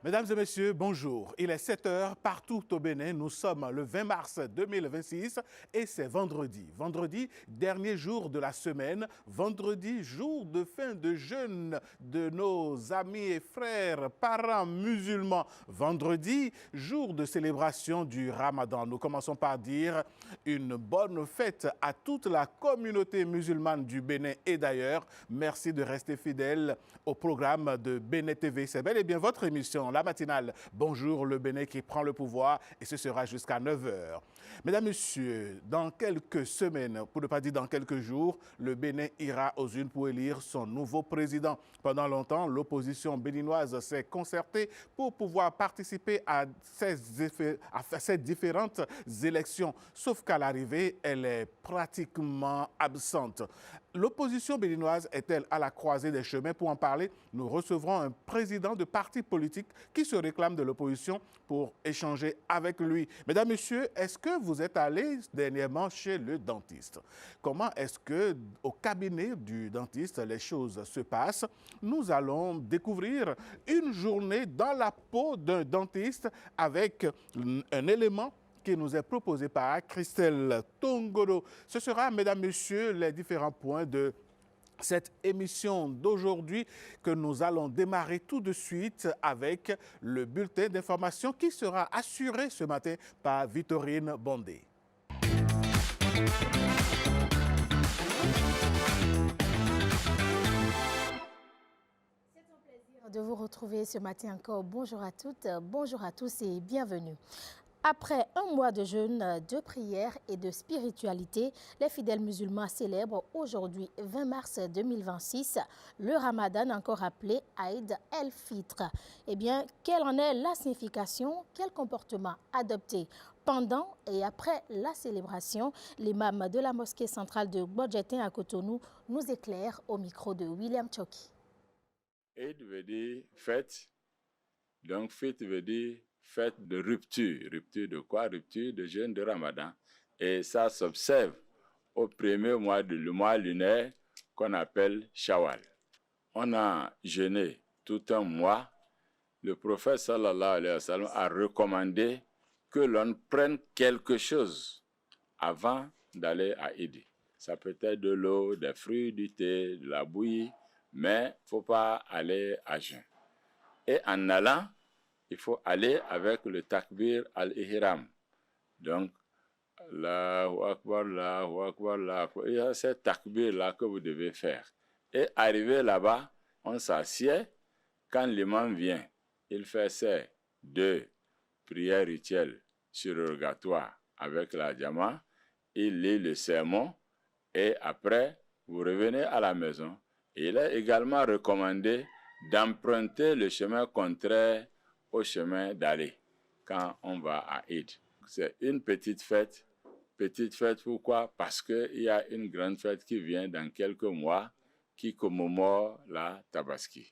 Mesdames et messieurs, bonjour. Il est 7 heures partout au Bénin. Nous sommes le 20 mars 2026 et c'est vendredi. Vendredi, dernier jour de la semaine. Vendredi, jour de fin de jeûne de nos amis et frères, parents musulmans. Vendredi, jour de célébration du Ramadan. Nous commençons par dire une bonne fête à toute la communauté musulmane du Bénin et d'ailleurs. Merci de rester fidèles au programme de Bénin TV. C'est bel et bien votre émission, la matinale. Bonjour le Bénin qui prend le pouvoir et ce sera jusqu'à 9 h. Mesdames, Messieurs, dans quelques semaines, pour ne pas dire dans quelques jours, le Bénin ira aux urnes pour élire son nouveau président. Pendant longtemps, l'opposition béninoise s'est concertée pour pouvoir participer à ces différentes élections. Sauf qu'à l'arrivée, elle est pratiquement absente. L'opposition béninoise est-elle à la croisée des chemins? Pour en parler, nous recevrons un président de parti politique qui se réclame de l'opposition pour échanger avec lui. Mesdames, Messieurs, est-ce que vous êtes allés dernièrement chez le dentiste? Comment est-ce que au cabinet du dentiste les choses se passent? Nous allons découvrir une journée dans la peau d'un dentiste avec un élément qui nous est proposé par Christelle Tongoro. Ce sera, mesdames, messieurs, les différents points de cette émission d'aujourd'hui que nous allons démarrer tout de suite avec le bulletin d'information qui sera assuré ce matin par Victorine Bondé. De vous retrouver ce matin encore. Bonjour à toutes, bonjour à tous et bienvenue. Après un mois de jeûne, de prière et de spiritualité, les fidèles musulmans célèbrent aujourd'hui, 20 mars 2026, le Ramadan, encore appelé Aïd el-Fitr. Eh bien, quelle en est la signification? Quel comportement adopter pendant et après la célébration? L'imam de la mosquée centrale de Gbodjetin à Cotonou nous éclaire au micro de William Choki. Eid veut dire fête, donc fête veut dire fête de rupture. Rupture de quoi? Rupture de jeûne de Ramadan. Et ça s'observe au premier mois le mois lunaire qu'on appelle Shawwal. On a jeûné tout un mois. Le prophète sallallahu alayhi wa sallam a recommandé que l'on prenne quelque chose avant d'aller à Eid. Ça peut être de l'eau, des fruits, du thé, de la bouillie, mais il ne faut pas aller à jeûn. Et en allant, il faut aller avec le takbir al-ihram. Donc, Allahu Akbar, Allahu Akbar, Allahu Akbar. Il y a ce takbir-là que vous devez faire. Et arrivé là-bas, on s'assied. Quand l'imam vient, il fait ses 2 prières rituelles surrogatoires avec la jama. Il lit le sermon et après, vous revenez à la maison. Il est également recommandé d'emprunter le chemin contraire au chemin d'aller quand on va à Eid. C'est une petite fête. Petite fête pourquoi? Parce qu'il y a une grande fête qui vient dans quelques mois qui commémore la Tabaski.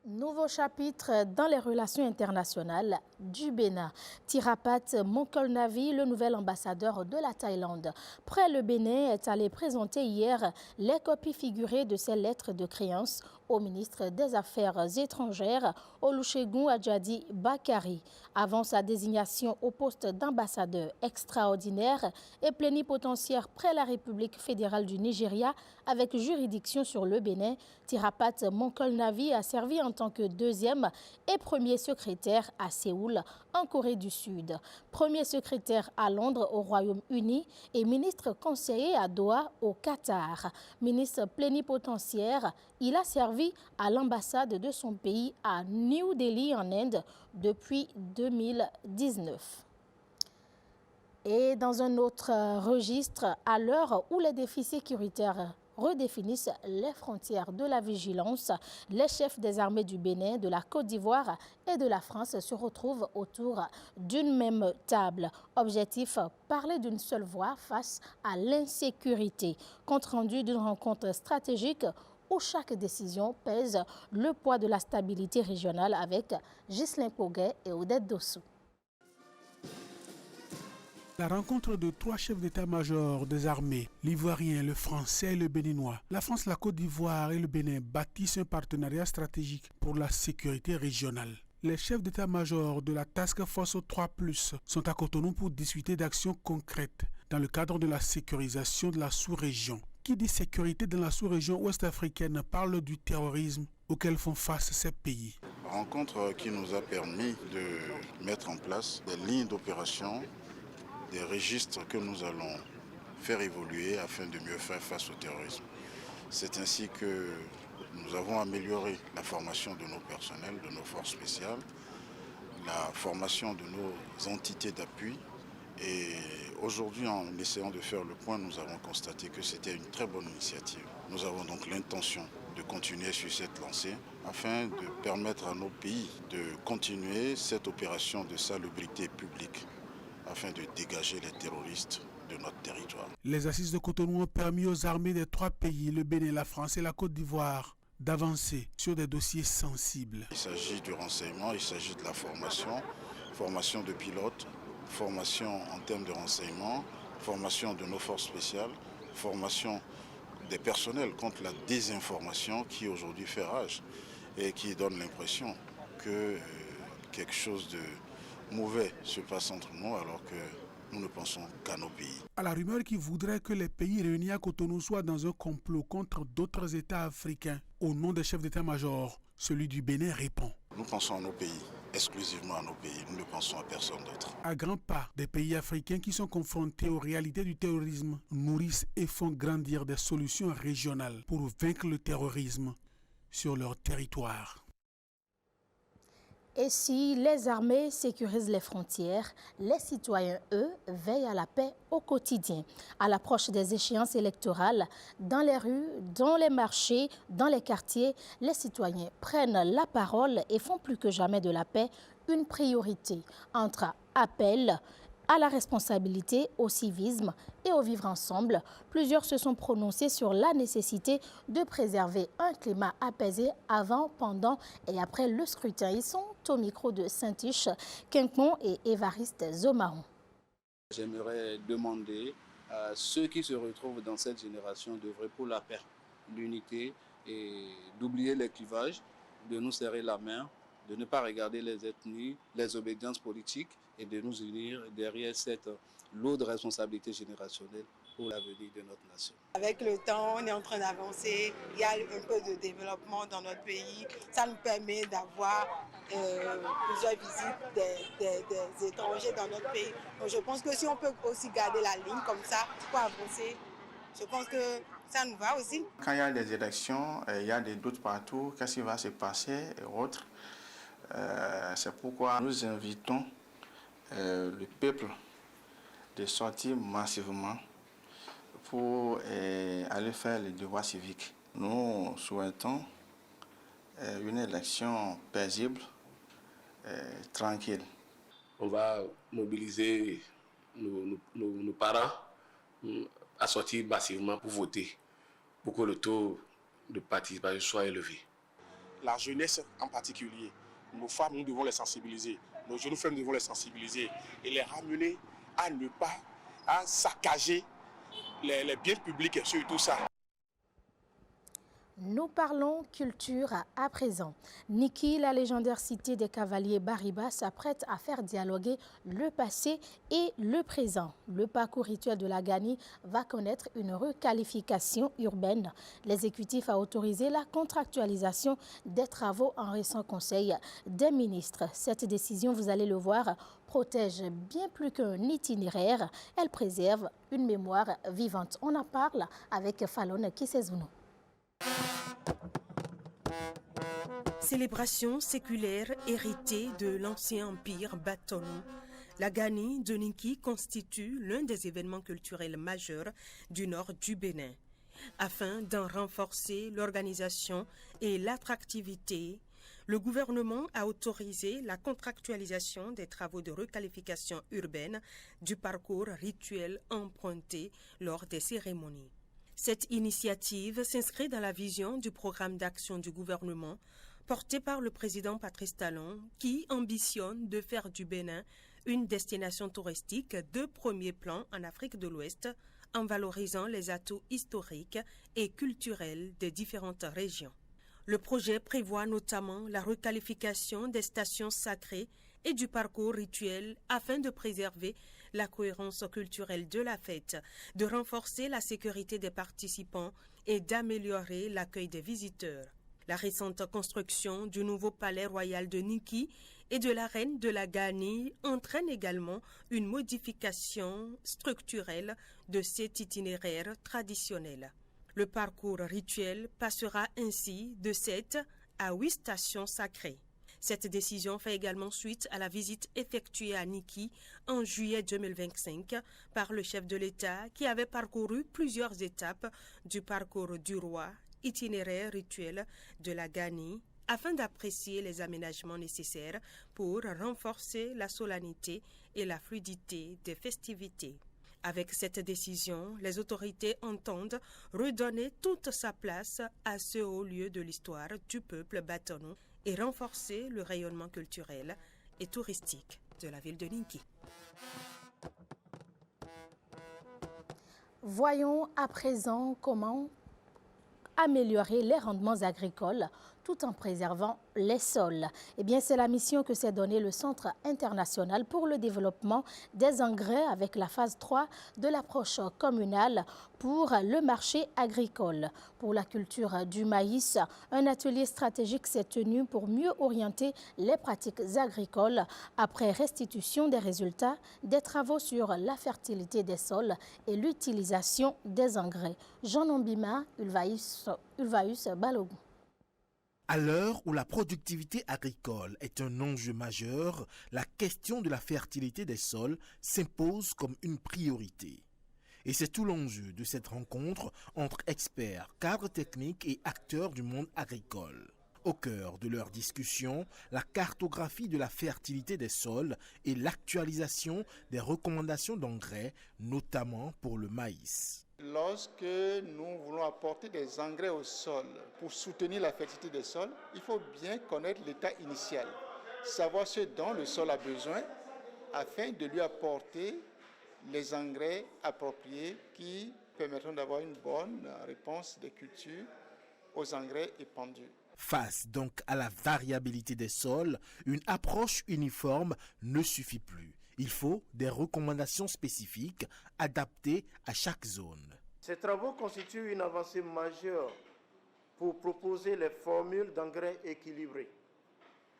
Nouveau chapitre dans les relations internationales du Bénin. Tirapat Monkolnavi, le nouvel ambassadeur de la Thaïlande. Près le Bénin est allé présenter hier les copies figurées de ses lettres de créance au ministre des Affaires étrangères, Olusegun Adjadi Bakari. Avant sa désignation au poste d'ambassadeur extraordinaire et plénipotentiaire près la République fédérale du Nigeria avec juridiction sur le Bénin, Tirapat Monkolnavi a servi en tant que 2e et 1er secrétaire à Séoul, en Corée du Sud. 1er secrétaire à Londres, au Royaume-Uni et ministre conseiller à Doha, au Qatar. Ministre plénipotentiaire, il a servi à l'ambassade de son pays à New Delhi, en Inde, depuis 2019. Et dans un autre registre, à l'heure où les défis sécuritaires redéfinissent les frontières de la vigilance, les chefs des armées du Bénin, de la Côte d'Ivoire et de la France se retrouvent autour d'une même table. Objectif, parler d'une seule voix face à l'insécurité. Compte rendu d'une rencontre stratégique où chaque décision pèse le poids de la stabilité régionale avec Ghislain Poguet et Odette Dossou. La rencontre de 3 chefs d'état-major des armées, l'ivoirien, le français et le béninois. La France, la Côte d'Ivoire et le Bénin bâtissent un partenariat stratégique pour la sécurité régionale. Les chefs d'état-major de la Task Force 3+, sont à Cotonou pour discuter d'actions concrètes dans le cadre de la sécurisation de la sous-région. Qui dit sécurité dans la sous-région ouest-africaine parle du terrorisme auquel font face ces pays. Rencontre qui nous a permis de mettre en place des lignes d'opération, des registres que nous allons faire évoluer afin de mieux faire face au terrorisme. C'est ainsi que nous avons amélioré la formation de nos personnels, de nos forces spéciales, la formation de nos entités d'appui. Et aujourd'hui, en essayant de faire le point, nous avons constaté que c'était une très bonne initiative. Nous avons donc l'intention de continuer sur cette lancée afin de permettre à nos pays de continuer cette opération de salubrité publique afin de dégager les terroristes de notre territoire. Les assises de Cotonou ont permis aux armées des 3 pays, le Bénin, la France et la Côte d'Ivoire, d'avancer sur des dossiers sensibles. Il s'agit du renseignement, il s'agit de la formation de pilotes, formation en termes de renseignement, formation de nos forces spéciales, formation des personnels contre la désinformation qui aujourd'hui fait rage et qui donne l'impression que quelque chose de mauvais se passe entre nous alors que nous ne pensons qu'à nos pays. À la rumeur qui voudrait que les pays réunis à Cotonou soient dans un complot contre d'autres États africains, au nom des chefs d'état-major, celui du Bénin répond. Nous pensons à nos pays, exclusivement à nos pays, nous ne pensons à personne d'autre. À grands pas, des pays africains qui sont confrontés aux réalités du terrorisme nourrissent et font grandir des solutions régionales pour vaincre le terrorisme sur leur territoire. Et si les armées sécurisent les frontières, les citoyens, eux, veillent à la paix au quotidien. À l'approche des échéances électorales, dans les rues, dans les marchés, dans les quartiers, les citoyens prennent la parole et font plus que jamais de la paix une priorité. Entre appel à la responsabilité, au civisme et au vivre ensemble, plusieurs se sont prononcés sur la nécessité de préserver un climat apaisé avant, pendant et après le scrutin. Ils sont au micro de Saint-Tiche, Quincon et Évariste Zomaron. J'aimerais demander à ceux qui se retrouvent dans cette génération d'œuvrer pour la paix, l'unité et d'oublier les clivages, de nous serrer la main, de ne pas regarder les ethnies, les obédiences politiques et de nous unir derrière cette lourde responsabilité générationnelle pour l'avenir de notre nation. Avec le temps, on est en train d'avancer, il y a un peu de développement dans notre pays. Ça nous permet d'avoir plusieurs visites des étrangers dans notre pays. Donc je pense que si on peut aussi garder la ligne comme ça pour avancer, je pense que ça nous va aussi. Quand il y a des élections, il y a des doutes partout, qu'est-ce qui va se passer et autres. C'est pourquoi nous invitons le peuple de sortir massivement pour aller faire le devoir civique. Nous souhaitons une élection paisible, tranquille. On va mobiliser nos parents à sortir massivement pour voter, pour que le taux de participation soit élevé. La jeunesse en particulier, nos femmes, nous devons les sensibiliser. Nos jeunes femmes, nous devons les sensibiliser et les ramener à ne pas saccager les biens publics et surtout ça. Nous parlons culture à présent. Niki, la légendaire cité des cavaliers Bariba, s'apprête à faire dialoguer le passé et le présent. Le parcours rituel de la Gani va connaître une requalification urbaine. L'exécutif a autorisé la contractualisation des travaux en récent conseil des ministres. Cette décision, vous allez le voir, protège bien plus qu'un itinéraire. Elle préserve une mémoire vivante. On en parle avec Falon Kisezounou. Célébration séculaire héritée de l'ancien empire Batonou, la Gani de Niki constitue l'un des événements culturels majeurs du nord du Bénin. Afin d'en renforcer l'organisation et l'attractivité, le gouvernement a autorisé la contractualisation des travaux de requalification urbaine du parcours rituel emprunté lors des cérémonies. Cette initiative s'inscrit dans la vision du programme d'action du gouvernement porté par le président Patrice Talon qui ambitionne de faire du Bénin une destination touristique de premier plan en Afrique de l'Ouest en valorisant les atouts historiques et culturels des différentes régions. Le projet prévoit notamment la requalification des stations sacrées et du parcours rituel afin de préserver la cohérence culturelle de la fête, de renforcer la sécurité des participants et d'améliorer l'accueil des visiteurs. La récente construction du nouveau palais royal de Ninki et de la reine de la Gani entraîne également une modification structurelle de cet itinéraire traditionnel. Le parcours rituel passera ainsi de 7 à 8 stations sacrées. Cette décision fait également suite à la visite effectuée à Niki en juillet 2025 par le chef de l'État qui avait parcouru plusieurs étapes du parcours du roi, itinéraire rituel de la Gani, afin d'apprécier les aménagements nécessaires pour renforcer la solennité et la fluidité des festivités. Avec cette décision, les autorités entendent redonner toute sa place à ce haut lieu de l'histoire du peuple batonou et renforcer le rayonnement culturel et touristique de la ville de Ninki. Voyons à présent comment améliorer les rendements agricoles tout en préservant les sols. Eh bien, c'est la mission que s'est donnée le Centre international pour le développement des engrais avec la phase 3 de l'approche communale pour le marché agricole. Pour la culture du maïs, un atelier stratégique s'est tenu pour mieux orienter les pratiques agricoles après restitution des résultats des travaux sur la fertilité des sols et l'utilisation des engrais. Jean Ombima, Ulvaeus Balogun. À l'heure où la productivité agricole est un enjeu majeur, la question de la fertilité des sols s'impose comme une priorité. Et c'est tout l'enjeu de cette rencontre entre experts, cadres techniques et acteurs du monde agricole. Au cœur de leur discussion, la cartographie de la fertilité des sols et l'actualisation des recommandations d'engrais, notamment pour le maïs. Lorsque nous voulons apporter des engrais au sol pour soutenir la fertilité des sols, il faut bien connaître l'état initial, savoir ce dont le sol a besoin afin de lui apporter les engrais appropriés qui permettront d'avoir une bonne réponse des cultures aux engrais épandus. Face donc à la variabilité des sols, une approche uniforme ne suffit plus. Il faut des recommandations spécifiques adaptées à chaque zone. Ces travaux constituent une avancée majeure pour proposer les formules d'engrais équilibrées,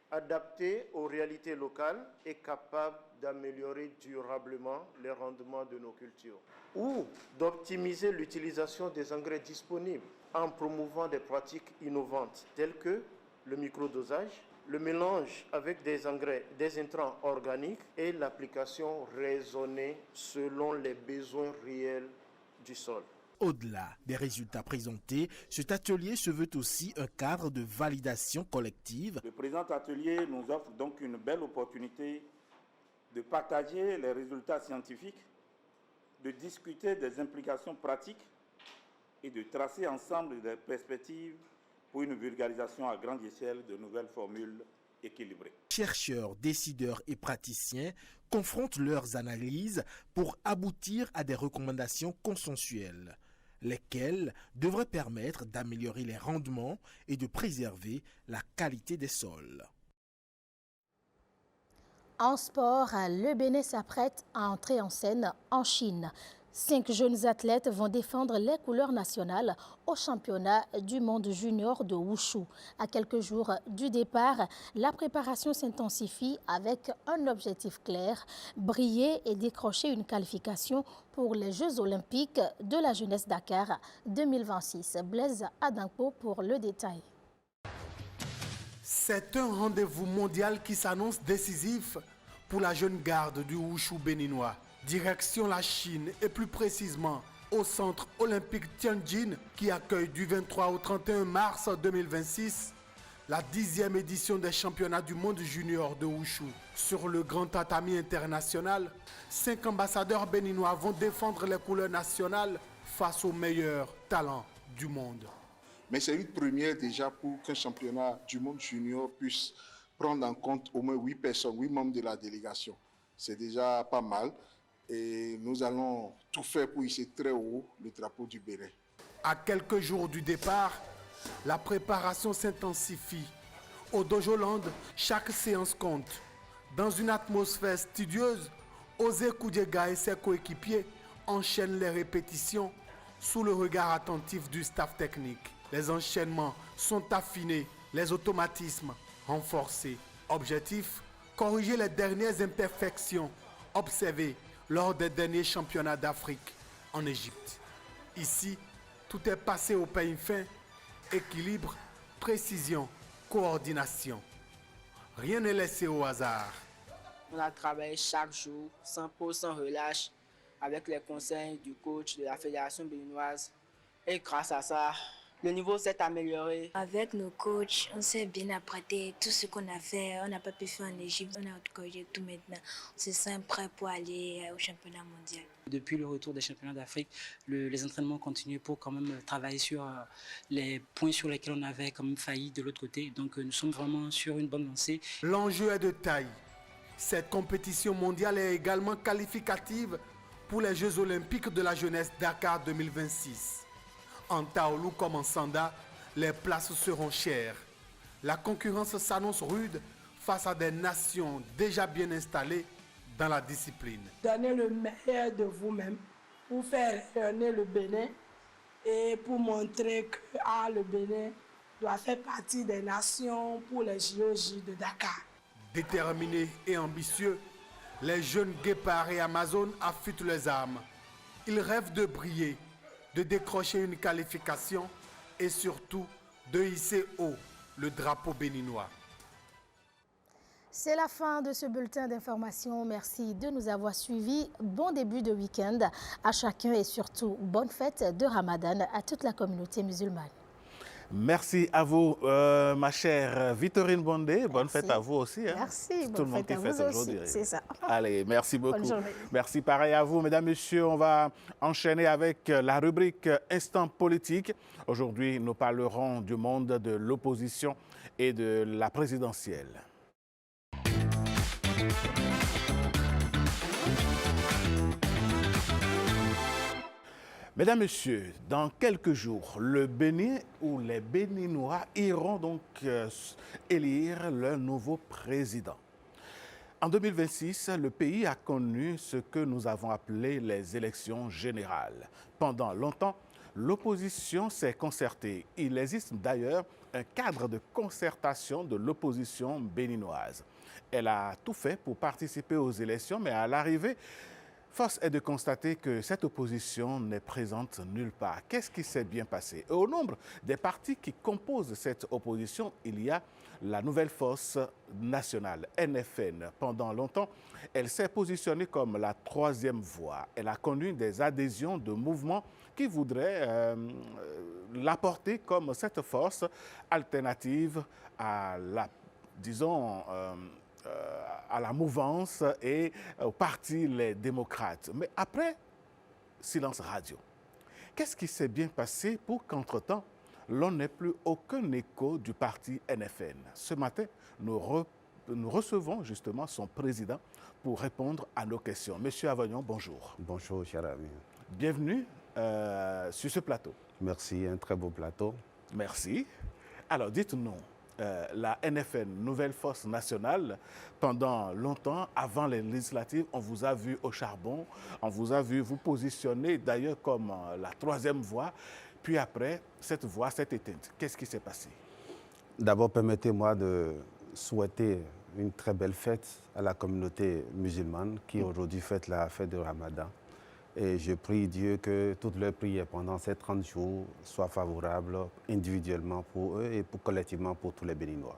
adaptées aux réalités locales et capables d'améliorer durablement les rendements de nos cultures, ou d'optimiser l'utilisation des engrais disponibles en promouvant des pratiques innovantes telles que le microdosage, le mélange avec des engrais, des intrants organiques et l'application raisonnée selon les besoins réels du sol. Au-delà des résultats présentés, cet atelier se veut aussi un cadre de validation collective. Le présent atelier nous offre donc une belle opportunité de partager les résultats scientifiques, de discuter des implications pratiques et de tracer ensemble des perspectives pour une vulgarisation à grande échelle de nouvelles formules équilibrées. Chercheurs, décideurs et praticiens confrontent leurs analyses pour aboutir à des recommandations consensuelles, lesquelles devraient permettre d'améliorer les rendements et de préserver la qualité des sols. En sport, le Bénin s'apprête à entrer en scène en Chine. 5 jeunes athlètes vont défendre les couleurs nationales au championnat du monde junior de Wushu. À quelques jours du départ, la préparation s'intensifie avec un objectif clair, briller et décrocher une qualification pour les Jeux olympiques de la jeunesse Dakar 2026. Blaise Adinko pour le détail. C'est un rendez-vous mondial qui s'annonce décisif pour la jeune garde du Wushu béninois. Direction la Chine et plus précisément au centre olympique Tianjin qui accueille du 23 au 31 mars 2026 la 10e édition des championnats du monde junior de Wushu. Sur le grand tatami international, 5 ambassadeurs béninois vont défendre les couleurs nationales face aux meilleurs talents du monde. Mais c'est une première déjà pour qu'un championnat du monde junior puisse prendre en compte au moins 8 personnes, 8 membres de la délégation. c'est déjà pas mal. Et nous allons tout faire pour hisser très haut le drapeau du Bénin. À quelques jours du départ, la préparation s'intensifie. Au Dojoland, chaque séance compte. Dans une atmosphère studieuse, Osé Koudjega et ses coéquipiers enchaînent les répétitions sous le regard attentif du staff technique. Les enchaînements sont affinés, les automatismes renforcés. Objectif, corriger les dernières imperfections observées lors des derniers championnats d'Afrique en Égypte. Ici, tout est passé au peigne fin, équilibre, précision, coordination. Rien n'est laissé au hasard. On a travaillé chaque jour, sans pause, sans relâche, avec les conseils du coach de la Fédération béninoise. Et grâce à ça, le niveau s'est amélioré. Avec nos coachs, on s'est bien apprêté. Tout ce qu'on a fait, on n'a pas pu faire en Égypte. On a corrigé tout maintenant. On se sent prêt pour aller au championnat mondial. Depuis le retour des championnats d'Afrique, les entraînements continuent pour quand même travailler sur les points sur lesquels on avait quand même failli de l'autre côté. Donc nous sommes vraiment sur une bonne lancée. L'enjeu est de taille. Cette compétition mondiale est également qualificative pour les Jeux olympiques de la jeunesse Dakar 2026. En Taoulou comme en Sanda, les places seront chères. La concurrence s'annonce rude face à des nations déjà bien installées dans la discipline. Donnez le meilleur de vous-même pour faire rayonner le Bénin et pour montrer que le Bénin doit faire partie des nations pour les JOJ de Dakar. Déterminés et ambitieux, les jeunes guépards et amazones affûtent les armes. Ils rêvent de briller, de décrocher une qualification et surtout de hisser haut le drapeau béninois. C'est la fin de ce bulletin d'information. Merci de nous avoir suivis. Bon début de week-end à chacun et surtout bonne fête de Ramadan à toute la communauté musulmane. Merci à vous, ma chère Victorine Bondé. Bonne fête à vous aussi. Hein. Merci. Tout le monde qui fête aujourd'hui. C'est ça. Allez, merci beaucoup. Bonne journée. Merci pareil à vous, mesdames, messieurs. On va enchaîner avec la rubrique Instant politique. Aujourd'hui, nous parlerons du monde de l'opposition et de la présidentielle. Mesdames, Messieurs, dans quelques jours, le Bénin ou les Béninois iront donc élire leur nouveau président. En 2026, le pays a connu ce que nous avons appelé les élections générales. Pendant longtemps, l'opposition s'est concertée. Il existe d'ailleurs un cadre de concertation de l'opposition béninoise. Elle a tout fait pour participer aux élections, mais à l'arrivée, force est de constater que cette opposition n'est présente nulle part. Qu'est-ce qui s'est bien passé? Et au nombre des partis qui composent cette opposition, il y a la Nouvelle Force Nationale, NFN. Pendant longtemps, elle s'est positionnée comme la troisième voie. Elle a connu des adhésions de mouvements qui voudraient l'apporter comme cette force alternative à la, disons, à la mouvance et au parti Les Démocrates. Mais après, silence radio. Qu'est-ce qui s'est bien passé pour qu'entre-temps, l'on n'ait plus aucun écho du parti NFN? Ce matin, nous recevons justement son président pour répondre à nos questions. Monsieur Avagnon, bonjour. Bonjour, cher ami. Bienvenue sur ce plateau. Merci, un très beau plateau. Merci. Alors, dites-nous, la NFN, Nouvelle Force Nationale, pendant longtemps, avant les législatives, on vous a vu au charbon, on vous a vu vous positionner d'ailleurs comme la troisième voie, puis après, cette voie s'est éteinte. Qu'est-ce qui s'est passé? D'abord, permettez-moi de souhaiter une très belle fête à la communauté musulmane qui aujourd'hui fête la fête de Ramadan. Et je prie Dieu que toutes leurs prières pendant ces 30 jours soient favorables individuellement pour eux et collectivement pour tous les Béninois.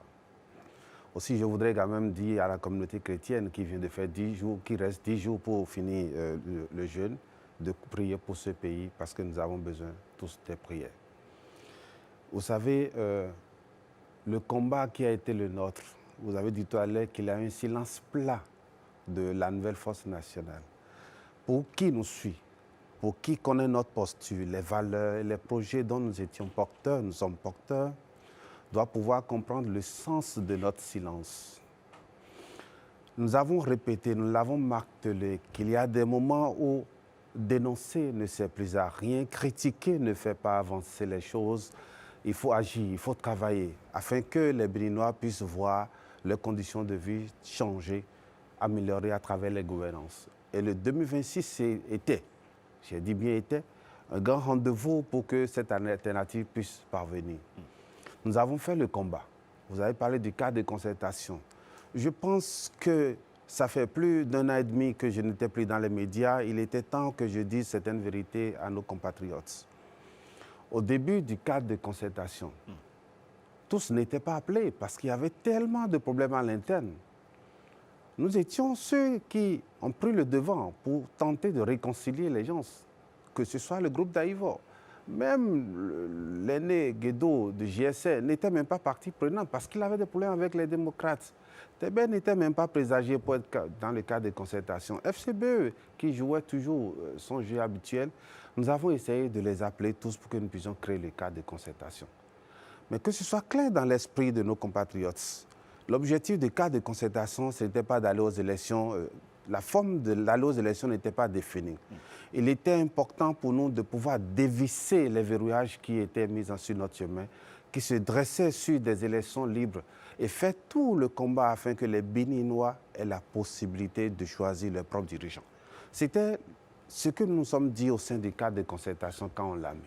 Aussi, je voudrais quand même dire à la communauté chrétienne qui vient de faire 10 jours, qui reste 10 jours pour finir le jeûne, de prier pour ce pays parce que nous avons besoin tous des prières. Vous savez, le combat qui a été le nôtre, vous avez dit tout à l'heure qu'il y a un silence plat de la Nouvelle Force Nationale. Pour qui nous suit, pour qui connaît notre posture, les valeurs, les projets dont nous étions porteurs, nous sommes porteurs, doit pouvoir comprendre le sens de notre silence. Nous avons répété, nous l'avons martelé, qu'il y a des moments où dénoncer ne sert plus à rien, critiquer ne fait pas avancer les choses. Il faut agir, il faut travailler, afin que les Béninois puissent voir leurs conditions de vie changer, améliorer à travers les gouvernances. Et le 2026 était, j'ai dit bien était, un grand rendez-vous pour que cette alternative puisse parvenir. Nous avons fait le combat. Vous avez parlé du cadre de concertation. Je pense que ça fait plus d'1 an et demi que je n'étais plus dans les médias. Il était temps que je dise certaines vérités à nos compatriotes. Au début du cadre de concertation, tous n'étaient pas appelés parce qu'il y avait tellement de problèmes à l'interne. Nous étions ceux qui ont pris le devant pour tenter de réconcilier les gens, que ce soit le groupe d'Aïvo. Même l'aîné Guédo de JSC n'était même pas partie prenante parce qu'il avait des problèmes avec les démocrates. Tébé n'était même pas présagé pour être dans le cadre de concertation. FCBE, qui jouait toujours son jeu habituel, nous avons essayé de les appeler tous pour que nous puissions créer le cadre de concertation. Mais que ce soit clair dans l'esprit de nos compatriotes, l'objectif du cadre de concertation, ce n'était pas d'aller aux élections. La forme d'aller aux élections n'était pas définie. Il était important pour nous de pouvoir dévisser les verrouillages qui étaient mis sur notre chemin, qui se dressaient sur des élections libres et faire tout le combat afin que les Béninois aient la possibilité de choisir leurs propres dirigeants. C'était ce que nous nous sommes dit au sein du cadre de concertation quand on l'a mis.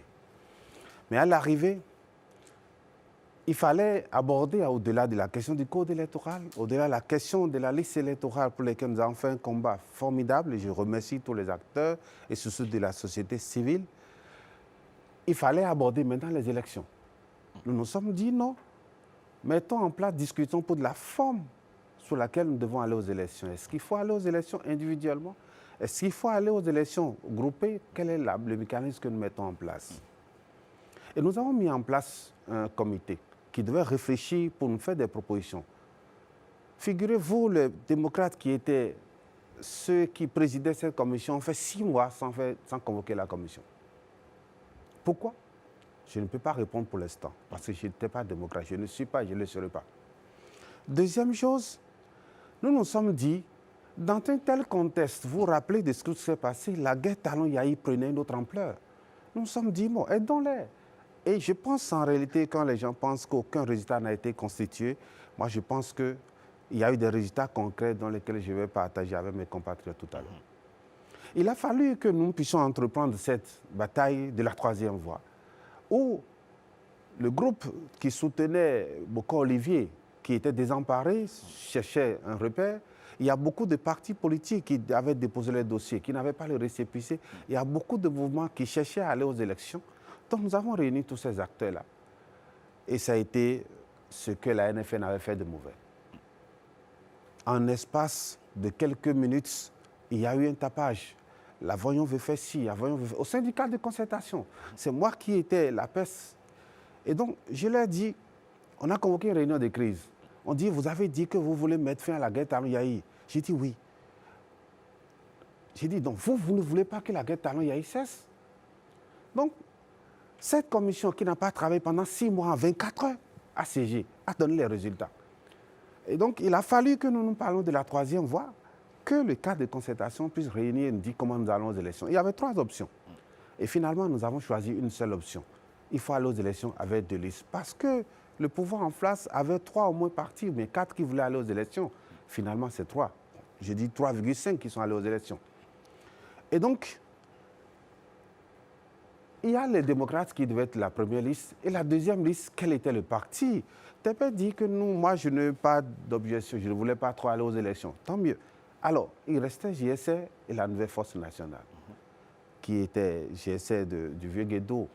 Mais à l'arrivée, il fallait aborder au-delà de la question du code électoral, au-delà de la question de la liste électorale pour laquelle nous avons fait un combat formidable, et je remercie tous les acteurs et ceux de la société civile, il fallait aborder maintenant les élections. Nous nous sommes dit non, mettons en place, discutons pour de la forme sur laquelle nous devons aller aux élections. Est-ce qu'il faut aller aux élections individuellement? Est-ce qu'il faut aller aux élections groupées? Quel est le mécanisme que nous mettons en place? Et nous avons mis en place un comité qui devait réfléchir pour nous faire des propositions. Figurez-vous, les démocrates qui étaient ceux qui présidaient cette commission ont fait 6 mois sans convoquer la commission. Pourquoi? Je ne peux pas répondre pour l'instant, parce que je n'étais pas démocrate, je ne suis pas, je ne le serai pas. Deuxième chose, nous nous sommes dit, dans un tel contexte, vous vous rappelez de ce qui s'est passé, la guerre Talon-Yaï prenait une autre ampleur. Nous nous sommes dit, bon, aidons-les. Et je pense en réalité, quand les gens pensent qu'aucun résultat n'a été constitué, moi je pense qu'il y a eu des résultats concrets dans lesquels je vais partager avec mes compatriotes tout à l'heure. Il a fallu que nous puissions entreprendre cette bataille de la 3e voie, où le groupe qui soutenait Boko Olivier, qui était désemparé, cherchait un repère. Il y a beaucoup de partis politiques qui avaient déposé les dossiers, qui n'avaient pas le récépissé. Il y a beaucoup de mouvements qui cherchaient à aller aux élections. Donc nous avons réuni tous ces acteurs-là. Et ça a été ce que la NFN avait fait de mauvais. En espace de quelques minutes, il y a eu un tapage. La Voyons veut faire ci, la Voyons veut faire... Au syndicat de concertation, c'est moi qui étais la peste. Et donc, je leur ai dit, on a convoqué une réunion de crise. On dit, vous avez dit que vous voulez mettre fin à la guerre Talon-Yaï. J'ai dit oui. J'ai dit, donc vous ne voulez pas que la guerre Talon-Yaï cesse? Donc, cette commission qui n'a pas travaillé pendant 6 mois, 24 heures, a siégé, a donné les résultats. Et donc, il a fallu que nous nous parlions de la 3e voie, que le cadre de concertation puisse réunir et nous dire comment nous allons aux élections. Il y avait 3 options. Et finalement, nous avons choisi une seule option. Il faut aller aux élections avec 2 listes. Parce que le pouvoir en place avait 3 au moins partis, mais 4 qui voulaient aller aux élections. Finalement, c'est 3. Je dis 3,5 qui sont allés aux élections. Et donc, il y a les démocrates qui devaient être la première liste. Et la 2e liste, quel était le parti? Tépé dit que moi, je n'ai pas d'objection, je ne voulais pas trop aller aux élections. Tant mieux. Alors, il restait JSC et la Nouvelle Force Nationale, qui était JSC du vieux Guédo.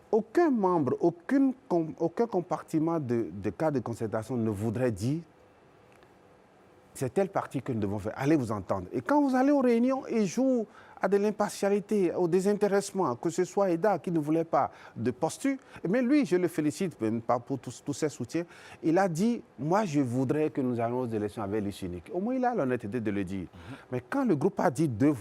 Aucun membre, aucun compartiment de cas de concertation ne voudrait dire c'est tel parti que nous devons faire. Allez vous entendre. Et quand vous allez aux réunions, ils jouent à de l'impartialité, au désintéressement, que ce soit Eda qui ne voulait pas de posture. Mais lui, je le félicite, même pas pour tous ses soutiens. Il a dit, moi, je voudrais que nous allions aux élections avec liste unique. Au moins, il a l'honnêteté de le dire. Mais quand le groupe a dit deux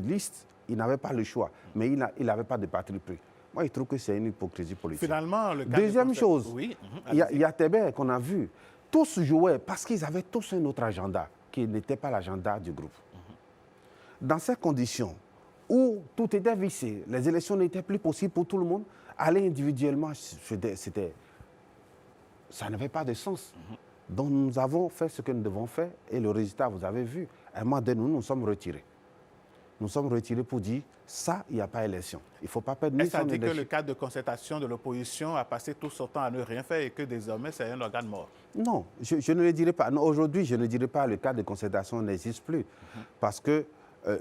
listes, il n'avait pas le choix. Mais il n'avait pas de parti pris. Moi, je trouve que c'est une hypocrisie politique. Finalement, le cas Deuxième chose, oui. il y a Tébé qu'on a vu. tous jouaient parce qu'ils avaient tous un autre agenda qui n'était pas l'agenda du groupe. Dans ces conditions où tout était vissé, les élections n'étaient plus possibles pour tout le monde, aller individuellement, ça n'avait pas de sens. Donc nous avons fait ce que nous devons faire et le résultat, vous avez vu. À un moment donné, nous nous sommes retirés. Nous sommes retirés pour dire, ça, il n'y a pas élection. Il ne faut pas perdre ni son énergie. Est-ce que le cadre de concertation de l'opposition a passé tout son temps à ne rien faire et que désormais, c'est un organe mort? Non, je ne le dirai pas. Aujourd'hui, je ne dirai pas que le cadre de concertation n'existe plus. Parce que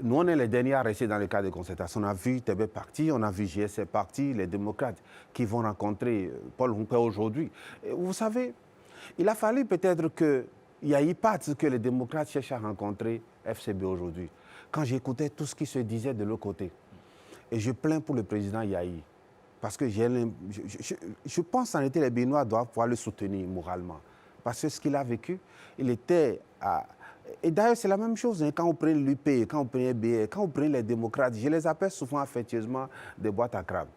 nous, on est les derniers à rester dans le cadre de concertation. On a vu TB parti, on a vu JSC parti, les démocrates qui vont rencontrer Paul Humpé aujourd'hui. Vous savez, il a fallu peut-être qu'il y ait pas que les démocrates cherchent à rencontrer FCB aujourd'hui. Quand j'écoutais tout ce qui se disait de l'autre côté, et je plains pour le président Yahi, parce que je pense en été les Béninois doivent pouvoir le soutenir moralement. Parce que ce qu'il a vécu, il était à... Et d'ailleurs, c'est la même chose, hein, quand on prend l'UP, quand on prend BR, quand on prend les démocrates, je les appelle souvent affectueusement des boîtes à crabes.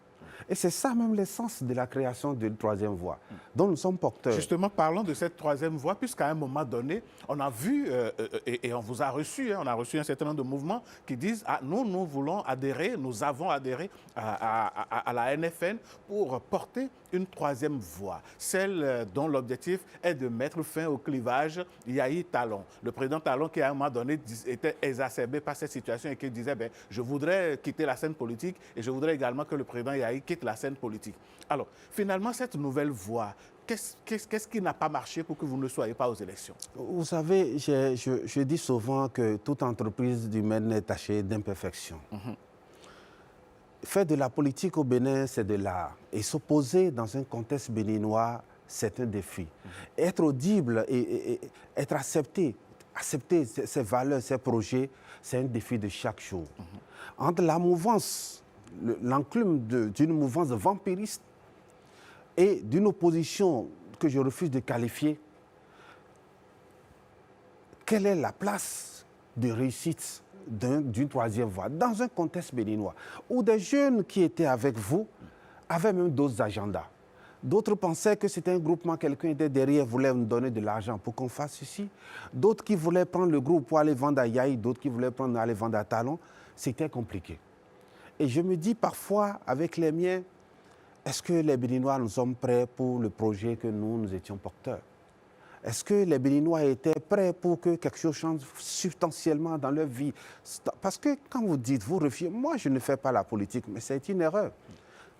Et c'est ça même l'essence de la création d'une troisième voie, dont nous sommes porteurs. Justement, parlons de cette troisième voie, puisqu'à un moment donné, on a vu, et on vous a reçu, hein, on a reçu un certain nombre de mouvements qui disent « nous voulons adhérer, nous avons adhéré à la NFN pour porter une troisième voie, celle dont l'objectif est de mettre fin au clivage Yahi-Talon ». Le président Talon qui, à un moment donné, était exacerbé par cette situation et qui disait « je voudrais quitter la scène politique et je voudrais également que le président Yahi quitte la scène politique ». Alors, finalement, cette nouvelle voie, qu'est-ce qui n'a pas marché pour que vous ne soyez pas aux élections? Vous savez, je dis souvent que toute entreprise humaine est tachée d'imperfection. Faire de la politique au Bénin, c'est de l'art. Et s'opposer dans un contexte béninois, c'est un défi. Être audible et être accepter ses valeurs, ses projets, c'est un défi de chaque jour. Entre la mouvance, l'enclume d'une mouvance vampiriste et d'une opposition que je refuse de qualifier, quelle est la place de réussite d'une troisième voie dans un contexte béninois où des jeunes qui étaient avec vous avaient même d'autres agendas. D'autres pensaient que c'était un groupement, quelqu'un était derrière, voulait nous donner de l'argent pour qu'on fasse ceci. D'autres qui voulaient prendre le groupe pour aller vendre à Yahi, d'autres qui voulaient aller vendre à Talon. C'était compliqué. Et je me dis parfois, avec les miens, est-ce que les Béninois, nous sommes prêts pour le projet que nous étions porteurs? Est-ce que les Béninois étaient prêts pour que quelque chose change substantiellement dans leur vie? Parce que quand vous dites, vous refusez, moi je ne fais pas la politique, mais c'est une erreur.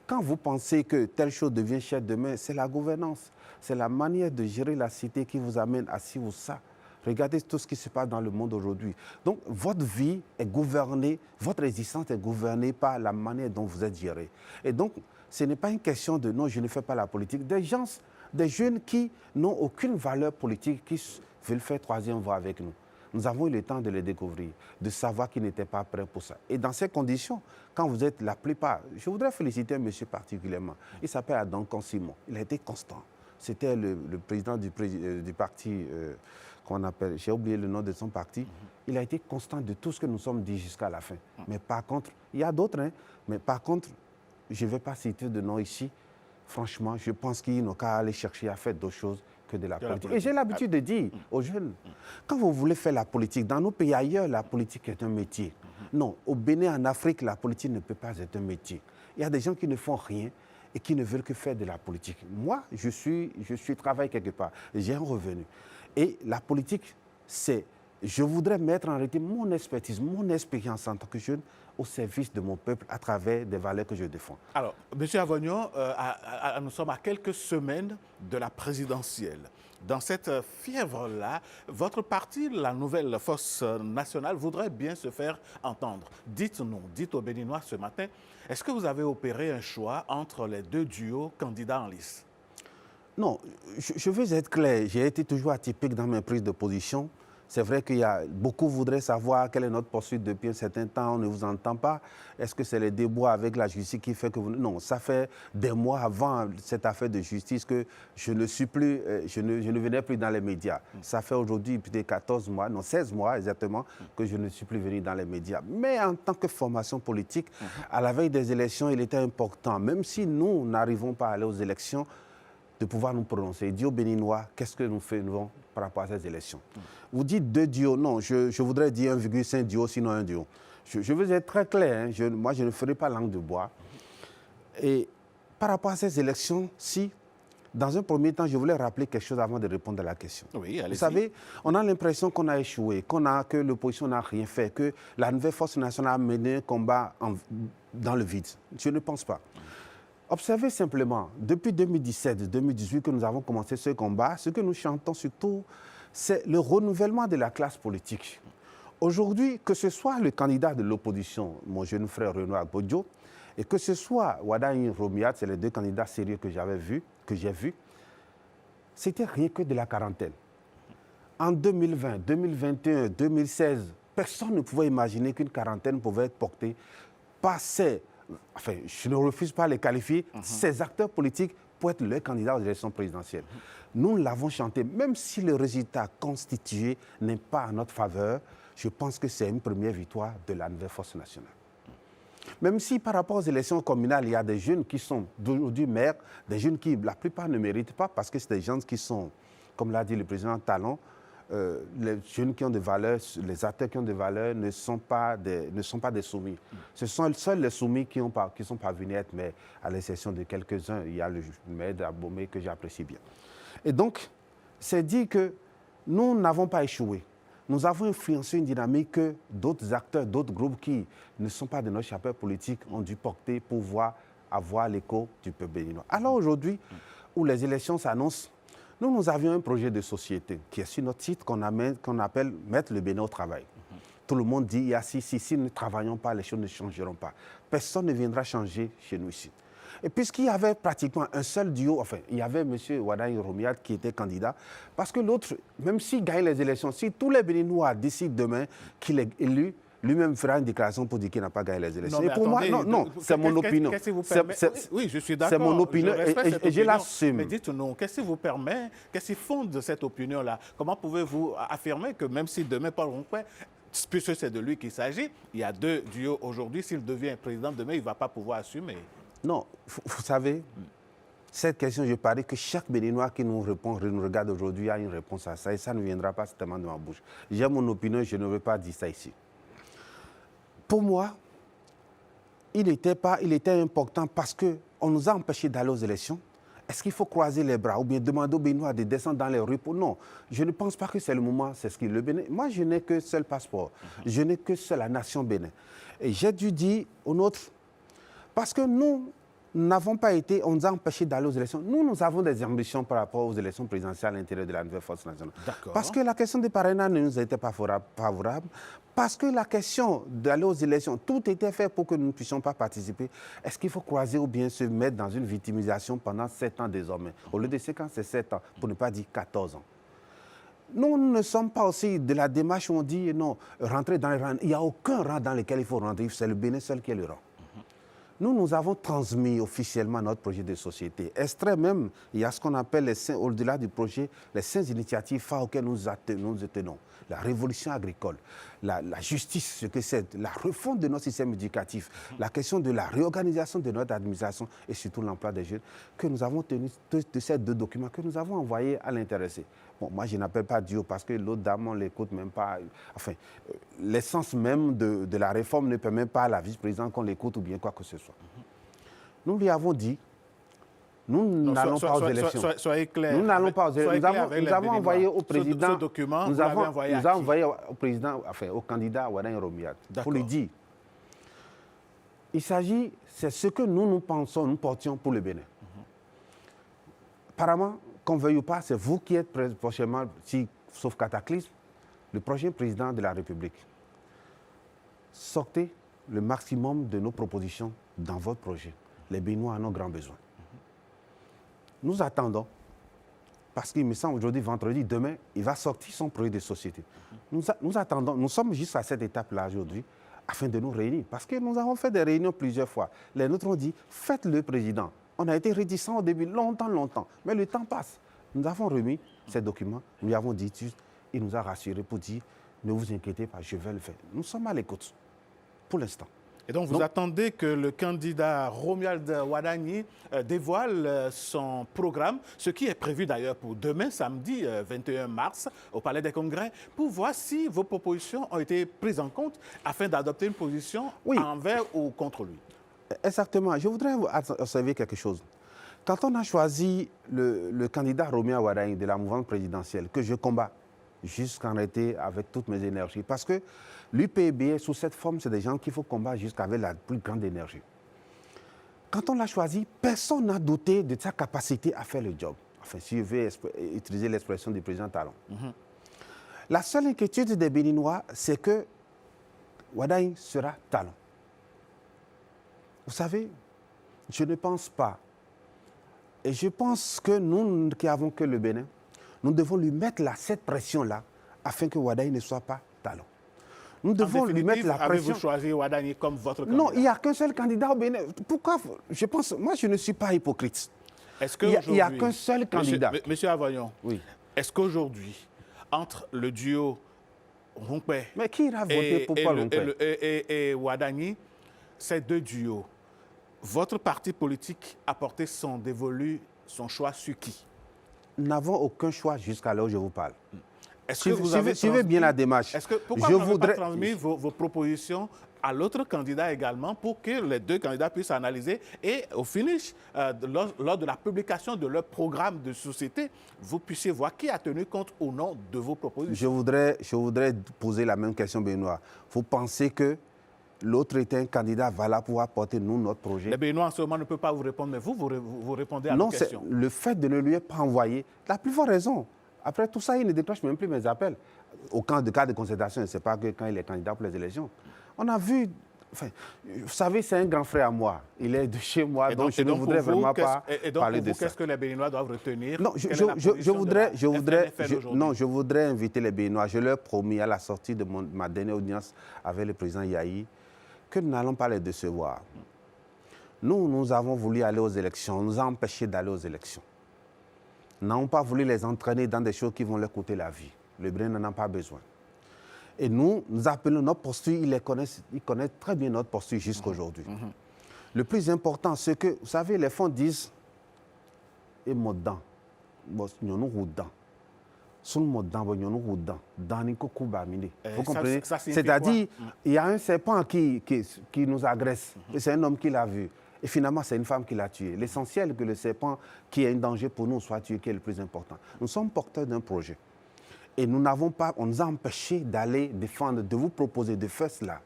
Quand vous pensez que telle chose devient chère demain, c'est la gouvernance, c'est la manière de gérer la cité qui vous amène à ci ou ça. Regardez tout ce qui se passe dans le monde aujourd'hui. Donc votre vie est gouvernée, votre existence est gouvernée par la manière dont vous êtes géré. Et donc ce n'est pas une question de non, je ne fais pas la politique. Des jeunes qui n'ont aucune valeur politique, qui veulent faire troisième voie avec nous. Nous avons eu le temps de les découvrir, de savoir qu'ils n'étaient pas prêts pour ça. Et dans ces conditions, quand vous êtes la plupart, je voudrais féliciter un monsieur particulièrement. Il s'appelle Adoncan Simon. Il a été constant. C'était le président du parti qu'on appelle, j'ai oublié le nom de son parti. Il a été constant de tout ce que nous sommes dit jusqu'à la fin. Mais par contre, il y a d'autres, hein, mais par contre, je ne vais pas citer de nom ici. Franchement, je pense qu'ils n'ont qu'à aller chercher à faire d'autres choses que de la politique. Et j'ai l'habitude de dire aux jeunes, quand vous voulez faire la politique, dans nos pays ailleurs, la politique est un métier. Non, au Bénin, en Afrique, la politique ne peut pas être un métier. Il y a des gens qui ne font rien et qui ne veulent que faire de la politique. Moi, je travaille quelque part, j'ai un revenu. Et la politique, c'est, je voudrais mettre en réalité mon expertise, mon expérience en tant que jeune au service de mon peuple à travers des valeurs que je défends. Alors, M. Avognon, nous sommes à quelques semaines de la présidentielle. Dans cette fièvre-là, votre parti, la Nouvelle Force Nationale, voudrait bien se faire entendre. Dites-nous, dites aux Béninois ce matin, est-ce que vous avez opéré un choix entre les deux duos candidats en lice? Non, je veux être clair. J'ai été toujours atypique dans mes prises de position. C'est vrai qu'il y a beaucoup voudraient savoir quelle est notre poursuite depuis un certain temps. On ne vous entend pas. Est-ce que c'est les déboires avec la justice qui fait que vous... Non, ça fait des mois avant cette affaire de justice que je ne suis plus, je ne venais plus dans les médias. Ça fait aujourd'hui peut-être 14 mois, non 16 mois exactement, que je ne suis plus venu dans les médias. Mais en tant que formation politique, à la veille des élections, il était important, même si nous n'arrivons pas à aller aux élections, de pouvoir nous prononcer, dire aux Béninois qu'est-ce que nous faisons par rapport à ces élections. Vous dites 2 duos, non, je voudrais dire 1,5 duo, sinon 1 duo. Je veux être très clair, hein, moi je ne ferai pas langue de bois. Et par rapport à ces élections, si, dans un premier temps, je voulais rappeler quelque chose avant de répondre à la question. Oui, allez-y. Vous savez, on a l'impression qu'on a échoué, que l'opposition n'a rien fait, que la nouvelle force nationale a mené un combat dans le vide. Je ne pense pas. Observez simplement, depuis 2017-2018 que nous avons commencé ce combat, ce que nous chantons surtout, c'est le renouvellement de la classe politique. Aujourd'hui, que ce soit le candidat de l'opposition, mon jeune frère Renoir Bodjo, et que ce soit Wadaï Romiat, c'est les 2 candidats sérieux que j'ai vus, c'était rien que de la quarantaine. En 2020, 2021, 2016, personne ne pouvait imaginer qu'une quarantaine pouvait être portée par enfin, je ne refuse pas les qualifier, ces acteurs politiques pour être les candidats aux élections présidentielles. Nous l'avons chanté, même si le résultat constitué n'est pas en notre faveur, je pense que c'est une première victoire de la nouvelle force nationale. Même si par rapport aux élections communales, il y a des jeunes qui sont d'aujourd'hui maires, des jeunes qui, la plupart, ne méritent pas parce que c'est des gens qui sont, comme l'a dit le président Talon, les jeunes qui ont des valeurs, les acteurs qui ont des valeurs ne sont pas des soumis. Ce sont seuls les soumis qui sont parvenus à être maires, à l'exception de quelques-uns. Il y a le maire d'Abomey que j'apprécie bien. Et donc, c'est dit que nous n'avons pas échoué. Nous avons influencé une dynamique que d'autres acteurs, d'autres groupes qui ne sont pas de notre chapelle politique ont dû porter pour avoir l'écho du peuple béninois. Alors aujourd'hui, où les élections s'annoncent, nous avions un projet de société qui est sur notre site qu'on appelle « Mettre le Bénin au travail ». Tout le monde dit, si nous ne travaillons pas, les choses ne changeront pas. Personne ne viendra changer chez nous ici. Et puisqu'il y avait pratiquement un seul duo, enfin, il y avait M. Wadaï Romiat qui était candidat, parce que l'autre, même s'il gagne les élections, si tous les Béninois décident demain qu'il est élu, lui-même fera une déclaration pour dire qu'il n'a pas gagné les élections. Non, et pour moi, non, c'est mon opinion. Oui, je suis d'accord. C'est mon opinion et je l'assume. Mais dites-nous, qu'est-ce qui vous permet, qu'est-ce qui fonde cette opinion-là? Comment pouvez-vous affirmer que même si demain Paul Ronquet, puisque c'est de lui qu'il s'agit, il y a 2 duos aujourd'hui, s'il devient président demain, il ne va pas pouvoir assumer? Non, vous savez, cette question, je parie que chaque Béninois qui nous regarde aujourd'hui a une réponse à ça et ça ne viendra pas certainement de ma bouche. J'ai mon opinion, je ne veux pas dire ça ici. Pour moi, il était important parce qu'on nous a empêchés d'aller aux élections. Est-ce qu'il faut croiser les bras ou bien demander aux Béninois de descendre dans les rues? Non, je ne pense pas que c'est le moment, c'est ce qui le Bénin. Moi, je n'ai que seul passeport, je n'ai que seule la nation Bénin. Et j'ai dû dire aux nôtres, parce que nous n'avons pas été, on nous a empêchés d'aller aux élections. Nous avons des ambitions par rapport aux élections présidentielles à l'intérieur de la nouvelle force nationale. Parce que la question des parrainages ne nous était pas favorable. Parce que la question d'aller aux élections, tout était fait pour que nous ne puissions pas participer. Est-ce qu'il faut croiser ou bien se mettre dans une victimisation pendant 7 ans désormais? Au lieu de 5 ans, c'est 7 ans, pour ne pas dire 14 ans. Nous ne sommes pas aussi de la démarche où on dit non, rentrer dans les rangs. Il n'y a aucun rang dans lequel il faut rentrer, c'est le Bénin seul qui est le rang. Nous avons transmis officiellement notre projet de société. Extrait même, il y a ce qu'on appelle, au-delà du projet, les 5 initiatives phares auxquelles nous tenons. La révolution agricole, la justice, ce que c'est, la refonte de notre système éducatif, la question de la réorganisation de notre administration et surtout l'emploi des jeunes, que nous avons tenu de ces 2 documents que nous avons envoyés à l'intéressé. Bon, moi, je n'appelle pas Dieu parce que l'autre dame, on ne l'écoute même pas. Enfin, l'essence même de la réforme ne permet pas à la vice-présidente qu'on l'écoute ou bien quoi que ce soit. Nous lui avons dit, nous n'allons pas aux élections. Soyez clair. Nous n'allons pas aux élections. Nous avons envoyé au président. Ce document, nous avons envoyé au président, enfin, au candidat Wadaï Romiat, pour lui dire. Il s'agit, c'est ce que nous pensons, nous portions pour le Bénin. Apparemment, qu'on veuille ou pas, c'est vous qui êtes prochainement, sauf cataclysme, le prochain président de la République. Sortez le maximum de nos propositions dans votre projet. Les Béninois en ont grand besoin. Nous attendons, parce qu'il me semble aujourd'hui, vendredi, demain, il va sortir son projet de société. Nous attendons, nous sommes juste à cette étape-là aujourd'hui, afin de nous réunir. Parce que nous avons fait des réunions plusieurs fois. Les nôtres ont dit, faites-le président. On a été réticents au début, longtemps. Mais le temps passe. Nous avons remis ces documents, nous lui avons dit, il nous a rassurés pour dire, ne vous inquiétez pas, je vais le faire. Nous sommes à l'écoute, pour l'instant. Et donc, vous attendez que le candidat Romuald Wadagni dévoile son programme, ce qui est prévu d'ailleurs pour demain, samedi 21 mars, au Palais des Congrès, pour voir si vos propositions ont été prises en compte afin d'adopter une position envers ou contre lui. Exactement. Je voudrais observer quelque chose. Quand on a choisi le candidat Romuald Wadagni de la mouvance présidentielle, que je combats jusqu'en réalité avec toutes mes énergies, parce que l'UPB, sous cette forme, c'est des gens qu'il faut combattre jusqu'avec la plus grande énergie. Quand on l'a choisi, personne n'a douté de sa capacité à faire le job. Enfin, si je vais utiliser l'expression du président Talon. La seule inquiétude des Béninois, c'est que Wadagni sera Talon. Vous savez, je ne pense pas. Et je pense que nous qui avons que le Bénin, nous devons lui mettre cette pression-là afin que Wadagni ne soit pas Talon. Nous devons lui mettre la pression. Avez-vous choisi Wadagni comme votre candidat? Non, il n'y a qu'un seul candidat au Bénin. Pourquoi? Je pense, moi, je ne suis pas hypocrite. Il n'y a qu'un seul candidat. Monsieur Avagnon, est-ce qu'aujourd'hui, entre le duo Rompé et Wadagni, ces deux duos, votre parti politique a porté son dévolu, son choix sur qui? Nous n'avons aucun choix jusqu'à là où je vous parle. Est-ce que vous avez suivez bien la démarche. Pourquoi vous n'avez pas transmis vos propositions à l'autre candidat également pour que les deux candidats puissent analyser et au finish, lors de la publication de leur programme de société, vous puissiez voir qui a tenu compte ou non de vos propositions? Je voudrais poser la même question, Benoît. Vous pensez que l'autre était un candidat valable pour apporter nous notre projet? Les Béninois en ce moment ne peuvent pas vous répondre, mais vous répondez à nos questions. Non, le fait de ne lui pas envoyer, la plus forte raison. Après tout ça, il ne décroche même plus mes appels. Au cas de concertation, ce n'est pas que quand il est candidat pour les élections. On a vu, enfin, vous savez, c'est un grand frère à moi. Il est de chez moi, donc je ne voudrais vraiment pas parler de ça. Qu'est-ce que les Béninois doivent retenir? Non, je voudrais inviter les Béninois. Je leur ai promis à la sortie de ma dernière audience avec le président Yahi que nous n'allons pas les décevoir. Nous avons voulu aller aux élections, on nous a empêchés d'aller aux élections. Nous n'avons pas voulu les entraîner dans des choses qui vont leur coûter la vie. Le Bénin n'en a pas besoin. Et nous appelons notre posture, ils connaissent très bien notre posture jusqu'à aujourd'hui. Le plus important, c'est que, vous savez, les fonds disent « et modan, nous roudant ». Vous comprenez? C'est-à-dire, il y a un serpent qui nous agresse. Et c'est un homme qui l'a vu. Et finalement, c'est une femme qui l'a tué. L'essentiel que le serpent qui est un danger pour nous soit tué, qui est le plus important. Nous sommes porteurs d'un projet. Et on nous a empêchés d'aller défendre, de vous proposer de faire cela.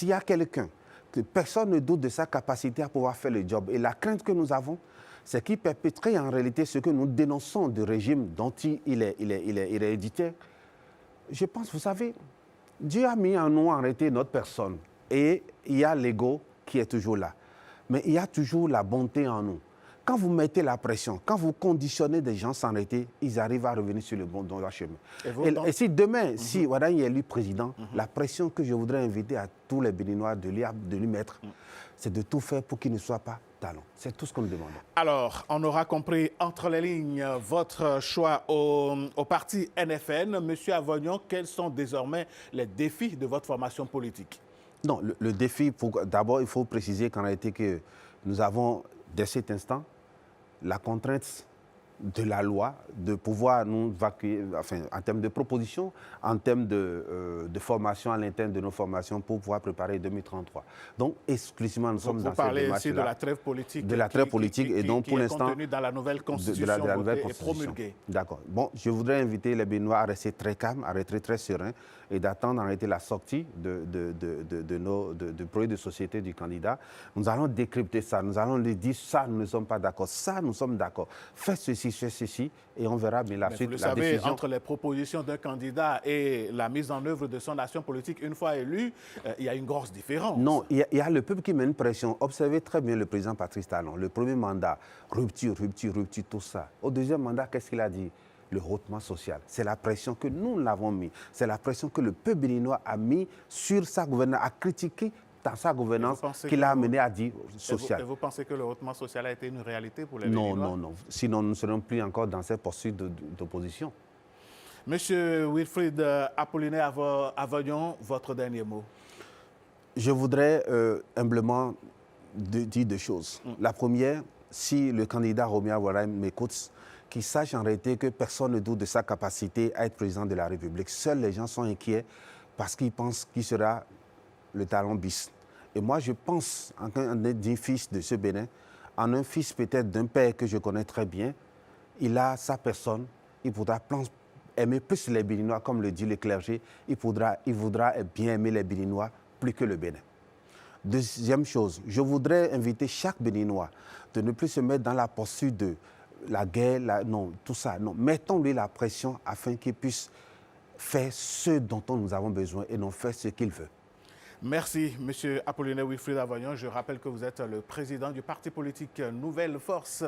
Il y a quelqu'un, que personne ne doute de sa capacité à pouvoir faire le job. Et la crainte que nous avons, c'est qu'il perpétrait en réalité ce que nous dénonçons du régime dont il est héréditaire. Je pense, vous savez, Dieu a mis en nous en réalité notre personne. Et il y a l'ego qui est toujours là. Mais il y a toujours la bonté en nous. Quand vous mettez la pression, quand vous conditionnez des gens sans arrêter, ils arrivent à revenir sur le bon chemin. Et si demain, si Wadagni est élu président, la pression que je voudrais inviter à tous les Béninois de lui mettre, c'est de tout faire pour qu'il ne soit pas Talon. C'est tout ce que nous demandons. Alors, on aura compris entre les lignes votre choix au parti NFN. Monsieur Avagnon, quels sont désormais les défis de votre formation politique? Non, le défi, d'abord, il faut préciser qu'en réalité, que nous avons, dès cet instant, la contrainte de la loi de pouvoir nous vacuer, enfin, en termes de propositions, en termes de formation à l'interne de nos formations pour pouvoir préparer 2033. Donc, exclusivement, nous sommes dans cette démarche-là. Vous parlez ici de la trêve politique. De la trêve politique, et donc, pour l'instant, contenue dans la nouvelle constitution, de la nouvelle constitution. Et promulguée. D'accord. Bon, je voudrais inviter les Béninois à rester très calmes, à rester très sereins et d'attendre en réalité la sortie du projet de société du candidat. Nous allons décrypter ça, nous allons lui dire ça, nous ne sommes pas d'accord, ça, nous sommes d'accord. Faites ceci, et on verra bien la suite, vous la savez, décision. Entre les propositions d'un candidat et la mise en œuvre de son action politique, une fois élu, il y a une grosse différence. Non, il y a le peuple qui met une pression. Observez très bien le président Patrice Talon. Le premier mandat, rupture, tout ça. Au deuxième mandat, qu'est-ce qu'il a dit? Le hautement social. C'est la pression que nous l'avons mis. C'est la pression que le peuple béninois a mis sur sa gouvernance, a critiqué dans sa gouvernance qui l'a amené à dire social. Et vous pensez que le hautement social a été une réalité pour les Béninois? Non. Sinon, nous ne serons plus encore dans cette poursuite d'opposition. Monsieur Wilfried Apollinaire Avagnon, votre dernier mot. Je voudrais humblement dire deux choses. La première, si le candidat Romia Waraim m'écoute, qu'il sache en réalité que personne ne doute de sa capacité à être président de la République. Seuls les gens sont inquiets parce qu'ils pensent qu'il sera le talent bis. Et moi, je pense en un fils de ce Bénin, en un fils peut-être d'un père que je connais très bien, il a sa personne, il voudra aimer plus les Béninois, comme le dit le clergé, il voudra bien aimer les Béninois plus que le Bénin. Deuxième chose, je voudrais inviter chaque Béninois de ne plus se mettre dans la posture de la guerre, non, tout ça. Non, mettons-lui la pression afin qu'il puisse faire ce dont nous avons besoin et non faire ce qu'il veut. Merci, M. Apollinaire Wilfried Avoyon. Je rappelle que vous êtes le président du parti politique Nouvelle Force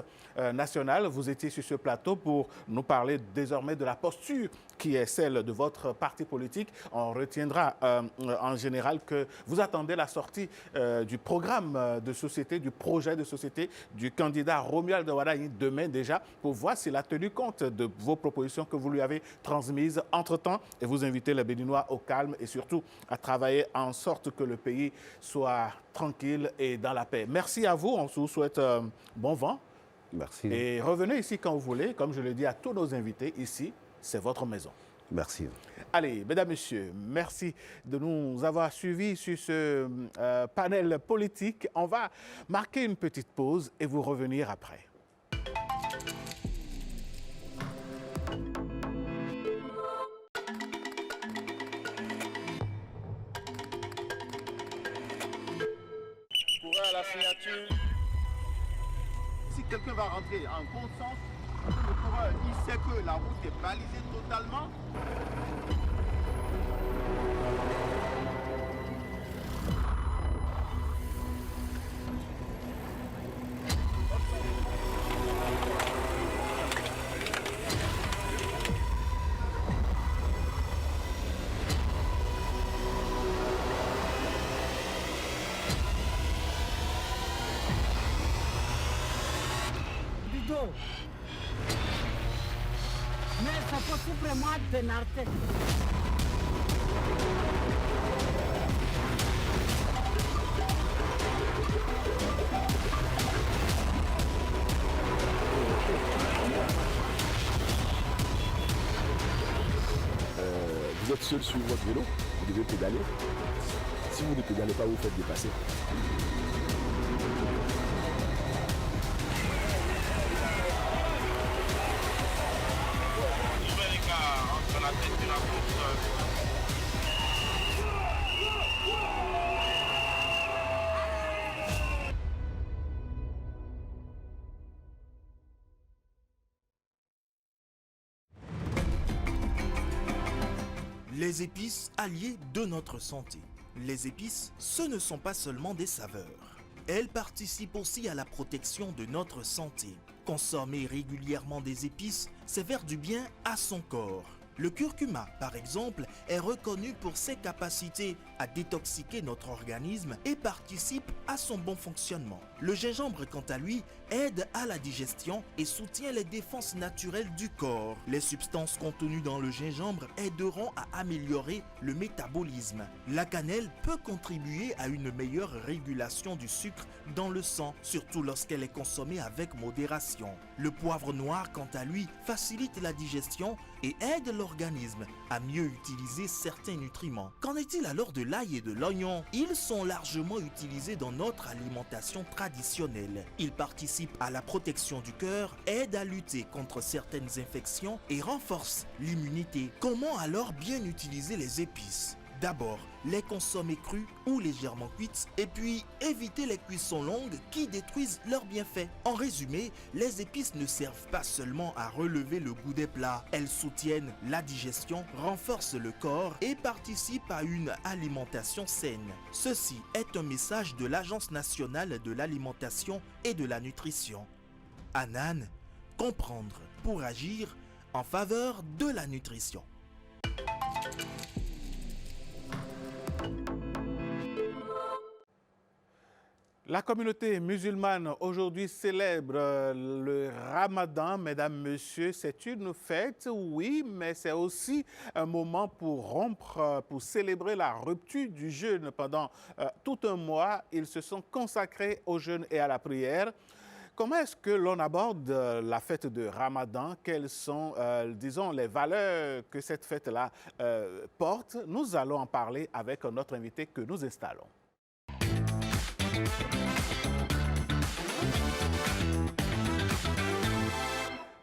Nationale. Vous étiez sur ce plateau pour nous parler désormais de la posture qui est celle de votre parti politique. On retiendra en général que vous attendez la sortie du programme de société, du projet de société du candidat Romuald Waraim demain déjà, pour voir s'il a tenu compte de vos propositions que vous lui avez transmises entre-temps, et vous invitez les Béninois au calme et surtout à travailler en sorte que le pays soit tranquille et dans la paix. Merci à vous, on vous souhaite bon vent. Merci. Et revenez ici quand vous voulez, comme je le dis à tous nos invités, ici, c'est votre maison. Merci. Allez, mesdames, messieurs, merci de nous avoir suivis sur ce panel politique. On va marquer une petite pause et vous revenir après. La signature. Si quelqu'un va rentrer en bon sens, le coureur, il sait que la route est balisée totalement. Mais ça peut vraiment pénarter. Vous êtes seul sur votre vélo, vous devez pédaler. Si vous ne pédalez pas, vous faites dépasser. Les épices alliées de notre santé. Les épices, ce ne sont pas seulement des saveurs. Elles participent aussi à la protection de notre santé. Consommer régulièrement des épices, c'est faire du bien à son corps. Le curcuma, par exemple, est reconnu pour ses capacités à détoxiquer notre organisme et participe à son bon fonctionnement. Le gingembre, quant à lui, aide à la digestion et soutient les défenses naturelles du corps. Les substances contenues dans le gingembre aideront à améliorer le métabolisme. La cannelle peut contribuer à une meilleure régulation du sucre dans le sang, surtout lorsqu'elle est consommée avec modération. Le poivre noir, quant à lui, facilite la digestion et aide l'organisme à mieux utiliser certains nutriments. Qu'en est-il alors de l'ail et de l'oignon? Ils sont largement utilisés dans notre alimentation traditionnelle. Ils participent à la protection du cœur, aident à lutter contre certaines infections et renforcent l'immunité. Comment alors bien utiliser les épices? D'abord, les consommer crus ou légèrement cuites et puis éviter les cuissons longues qui détruisent leurs bienfaits. En résumé, les épices ne servent pas seulement à relever le goût des plats, elles soutiennent la digestion, renforcent le corps et participent à une alimentation saine. Ceci est un message de l'Agence nationale de l'alimentation et de la nutrition. ANAN, comprendre pour agir en faveur de la nutrition. La communauté musulmane aujourd'hui célèbre le Ramadan, mesdames, messieurs. C'est une fête, oui, mais c'est aussi un moment pour rompre, pour célébrer la rupture du jeûne. Pendant tout un mois, ils se sont consacrés au jeûne et à la prière. Comment est-ce que l'on aborde la fête de Ramadan? Quelles sont, disons, les valeurs que cette fête-là porte? Nous allons en parler avec notre invité que nous installons.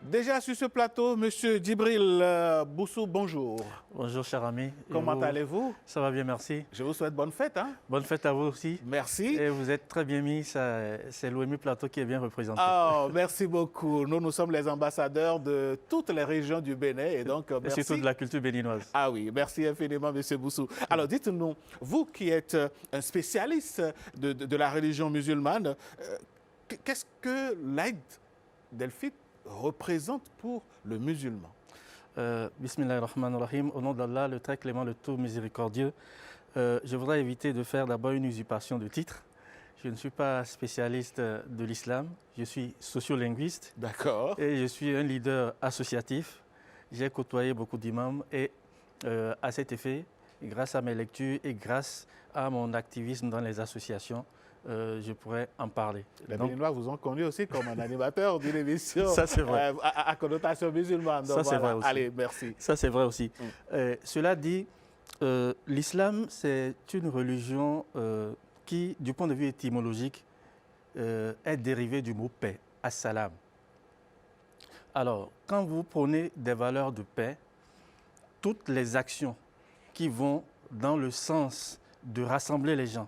Déjà sur ce plateau, M. Djibril Boussou, bonjour. Bonjour, cher ami. Comment allez-vous? Ça va bien, merci. Je vous souhaite bonne fête. Hein? Bonne fête à vous aussi. Merci. Et vous êtes très bien mis, c'est l'OMU Plateau qui est bien représenté. Oh, merci beaucoup. Nous sommes les ambassadeurs de toutes les régions du Bénin. Et donc, merci. Et surtout de la culture béninoise. Ah oui, merci infiniment, M. Boussou. Alors, dites-nous, vous qui êtes un spécialiste de la religion musulmane, qu'est-ce que l'Aïd del-Fitr représente pour le musulman? Bismillahirrahmanirrahim. Au nom d'Allah, le très clément, le tout miséricordieux, je voudrais éviter de faire d'abord une usurpation de titre. Je ne suis pas spécialiste de l'islam, je suis sociolinguiste. D'accord. Et je suis un leader associatif. J'ai côtoyé beaucoup d'imams et à cet effet, grâce à mes lectures et grâce à mon activisme dans les associations, je pourrais en parler. Les Béninois vous ont connu aussi comme un animateur d'une émission à connotation musulmane. Ça, c'est vrai aussi. Allez, merci. Ça, c'est vrai aussi. Cela dit, l'islam, c'est une religion qui, du point de vue étymologique, est dérivée du mot paix, as-salam. Alors, quand vous prenez des valeurs de paix, toutes les actions qui vont dans le sens de rassembler les gens,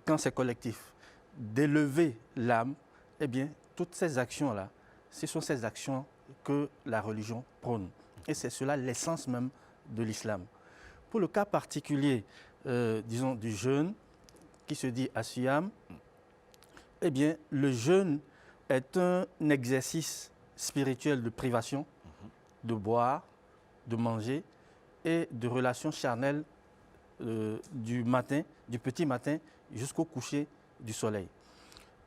quand c'est collectif, d'élever l'âme, eh bien, toutes ces actions-là, ce sont ces actions que la religion prône. Et c'est cela l'essence même de l'islam. Pour le cas particulier, disons, du jeûne, qui se dit Asiyam, eh bien, le jeûne est un exercice spirituel de privation, de boire, de manger et de relations charnelles du matin, du petit matin jusqu'au coucher du soleil.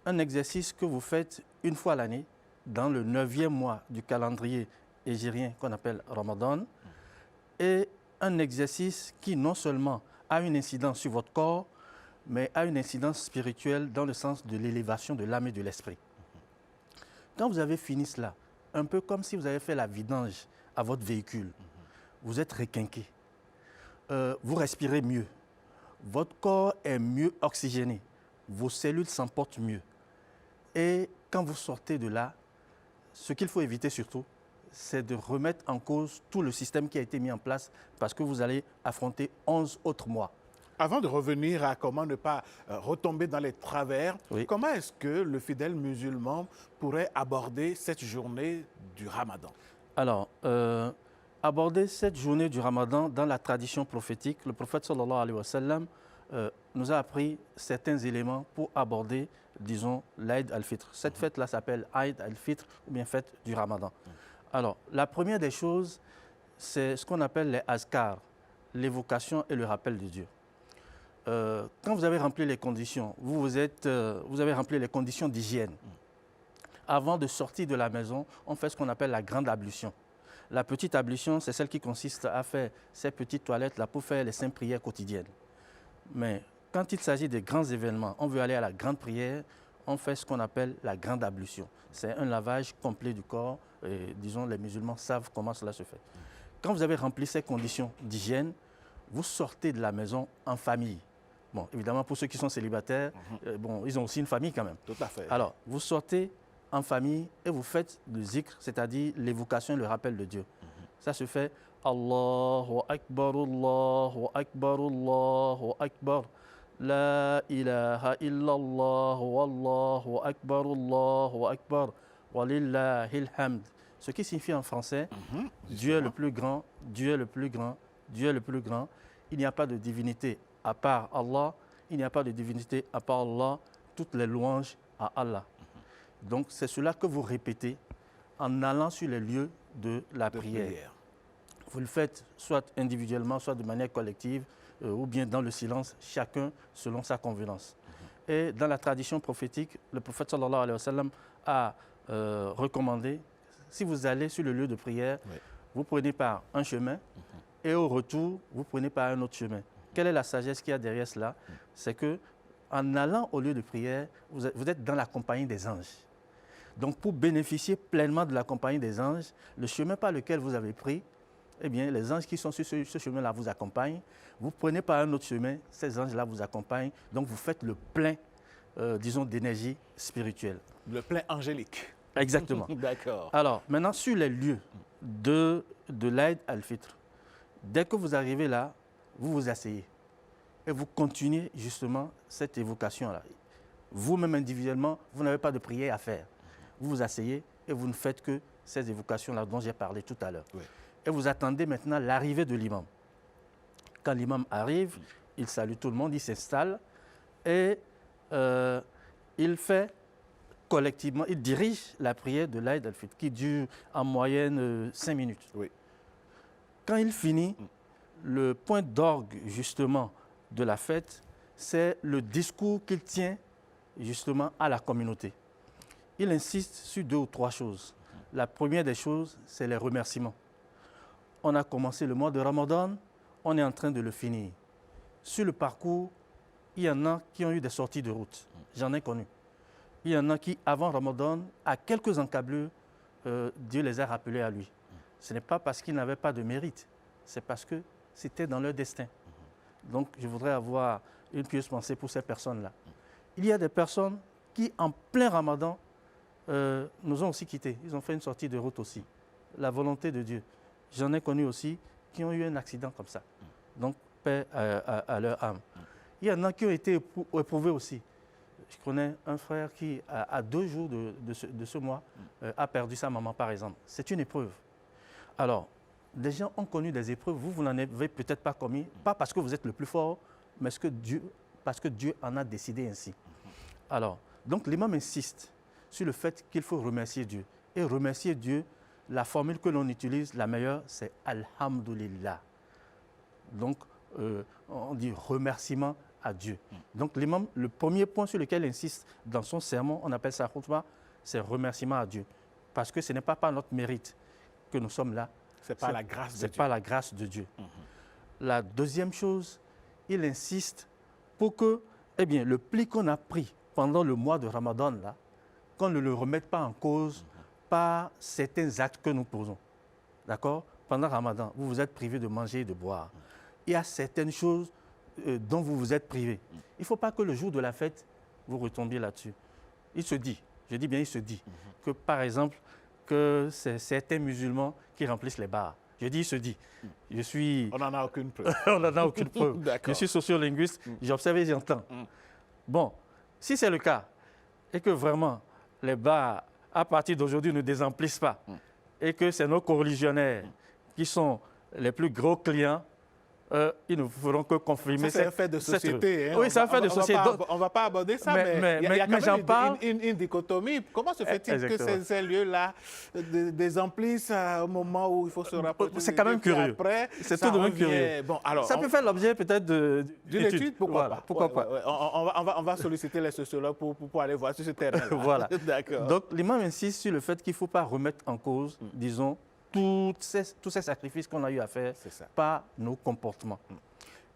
Un exercice que vous faites une fois l'année, dans le 9e mois du calendrier hégirien qu'on appelle Ramadan, et un exercice qui non seulement a une incidence sur votre corps, mais a une incidence spirituelle dans le sens de l'élévation de l'âme et de l'esprit. Quand vous avez fini cela, un peu comme si vous avez fait la vidange à votre véhicule, vous êtes requinqué. Vous respirez mieux, votre corps est mieux oxygéné, vos cellules s'en portent mieux. Et quand vous sortez de là, ce qu'il faut éviter surtout, c'est de remettre en cause tout le système qui a été mis en place parce que vous allez affronter 11 autres mois. Avant de revenir à comment ne pas retomber dans les travers, comment est-ce que le fidèle musulman pourrait aborder cette journée du Ramadan? Alors, aborder cette journée du Ramadan dans la tradition prophétique, le prophète sallallahu alayhi wa sallam nous a appris certains éléments pour aborder, disons, l'Aïd al-Fitr. Cette fête-là s'appelle Aïd al-Fitr ou bien fête du Ramadan. Alors, la première des choses, c'est ce qu'on appelle les azkars, l'évocation et le rappel de Dieu. Quand vous avez rempli les conditions, vous avez rempli les conditions d'hygiène. Avant de sortir de la maison, on fait ce qu'on appelle la grande ablution. La petite ablution, c'est celle qui consiste à faire ces petites toilettes-là pour faire les 5 prières quotidiennes. Mais quand il s'agit des grands événements, on veut aller à la grande prière, on fait ce qu'on appelle la grande ablution. C'est un lavage complet du corps, et disons, les musulmans savent comment cela se fait. Quand vous avez rempli ces conditions d'hygiène, vous sortez de la maison en famille. Bon, évidemment, pour ceux qui sont célibataires, bon, ils ont aussi une famille quand même. Tout à fait. Alors, vous sortez en famille et vous faites le zikr, c'est-à-dire l'évocation et le rappel de Dieu. Ça se fait Allahu Akbar, Allahu Akbar, Allahu Akbar. La ilaha illallah, Wallahu Akbar, Allahu Akbar, Walillahil hamd. Ce qui signifie en français, Dieu est le plus grand, Dieu est le plus grand, Dieu est le plus grand. Il n'y a pas de divinité à part Allah, il n'y a pas de divinité à part Allah, toutes les louanges à Allah. Donc c'est cela que vous répétez en allant sur les lieux de la prière. Vous le faites soit individuellement, soit de manière collective, ou bien dans le silence, chacun selon sa convenance. Et dans la tradition prophétique, le prophète sallallahu alayhi wa sallam a recommandé, si vous allez sur le lieu de prière, vous prenez par un chemin et au retour, vous prenez par un autre chemin. Quelle est la sagesse qu'il y a derrière cela? C'est que en allant au lieu de prière, vous êtes dans la compagnie des anges. Donc, pour bénéficier pleinement de la compagnie des anges, le chemin par lequel vous avez pris, eh bien, les anges qui sont sur ce chemin-là vous accompagnent. Vous prenez par un autre chemin, ces anges-là vous accompagnent. Donc, vous faites le plein, disons, d'énergie spirituelle. Le plein angélique. Exactement. D'accord. Alors, maintenant, sur les lieux de l'Aïd al-Fitr, dès que vous arrivez là, vous vous asseyez et vous continuez justement cette évocation-là. Vous-même individuellement, vous n'avez pas de prière à faire. Vous vous asseyez et vous ne faites que ces évocations-là dont j'ai parlé tout à l'heure. Oui. Et vous attendez maintenant l'arrivée de l'imam. Quand l'imam arrive, il salue tout le monde, il s'installe et il fait collectivement, il dirige la prière de l'Aïd al-Fitr qui dure en moyenne 5 minutes. Oui. Quand il finit, le point d'orgue justement de la fête, c'est le discours qu'il tient justement à la communauté. Il insiste sur 2 ou 3 choses. La première des choses, c'est les remerciements. On a commencé le mois de Ramadan, on est en train de le finir. Sur le parcours, il y en a qui ont eu des sorties de route. J'en ai connu. Il y en a qui, avant Ramadan, à quelques encablures, Dieu les a rappelés à lui. Ce n'est pas parce qu'ils n'avaient pas de mérite, c'est parce que c'était dans leur destin. Donc, je voudrais avoir une pieuse pensée pour ces personnes-là. Il y a des personnes qui, en plein Ramadan, nous ont aussi quittés. Ils ont fait une sortie de route aussi. La volonté de Dieu. J'en ai connu aussi qui ont eu un accident comme ça. Donc, paix à leur âme. Il y en a qui ont été éprouvés aussi. Je connais un frère qui, à 2 jours de ce mois, a perdu sa maman, par exemple. C'est une épreuve. Alors, des gens ont connu des épreuves. Vous n'en avez peut-être pas commis, pas parce que vous êtes le plus fort, mais parce que Dieu en a décidé ainsi. Alors, donc l'imam insiste sur le fait qu'il faut remercier Dieu. Et remercier Dieu, la formule que l'on utilise, la meilleure, c'est « Alhamdulillah ». Donc, on dit remerciement à Dieu. Donc, l'imam, le premier point sur lequel il insiste dans son sermon, on appelle ça khutbah, c'est remerciement à Dieu. Parce que ce n'est pas par notre mérite que nous sommes là. C'est pas la grâce de Dieu. C'est pas la grâce de Dieu. La deuxième chose, il insiste pour que, eh bien, le pli qu'on a pris pendant le mois de Ramadan, là, qu'on ne le remette pas en cause par certains actes que nous posons. D'accord? Pendant Ramadan, vous vous êtes privé de manger et de boire. Il y a certaines choses dont vous vous êtes privé. Il ne faut pas que le jour de la fête, vous retombiez là-dessus. Il se dit, je dis bien il se dit, que par exemple, que c'est certains musulmans qui remplissent les bars. Je dis, il se dit. Je suis... On n'en a aucune preuve. On n'en a aucune preuve. Je suis sociolinguiste, j'observe et j'entends. Bon, si c'est le cas, et que vraiment les bars, à partir d'aujourd'hui, ne désemplissent pas, et que c'est nos coreligionnaires qui sont les plus gros clients, ils ne feront que confirmer. C'est un fait de société. Oui, c'est un fait de société. On ne va pas aborder ça, mais il y a quand même une dichotomie. Comment se fait-il que ces lieux-là désemplissent au moment où il faut se rapprocher? C'est quand même curieux. C'est tout de même curieux. Bon, alors, ça peut faire l'objet peut-être d'une étude. Pourquoi pas? Pourquoi pas? On va solliciter les sociologues pour aller voir sur ce terrain. Voilà. D'accord. Donc, l'imam insiste sur le fait qu'il ne faut pas remettre en cause, disons, tous ces sacrifices qu'on a eu à faire par nos comportements.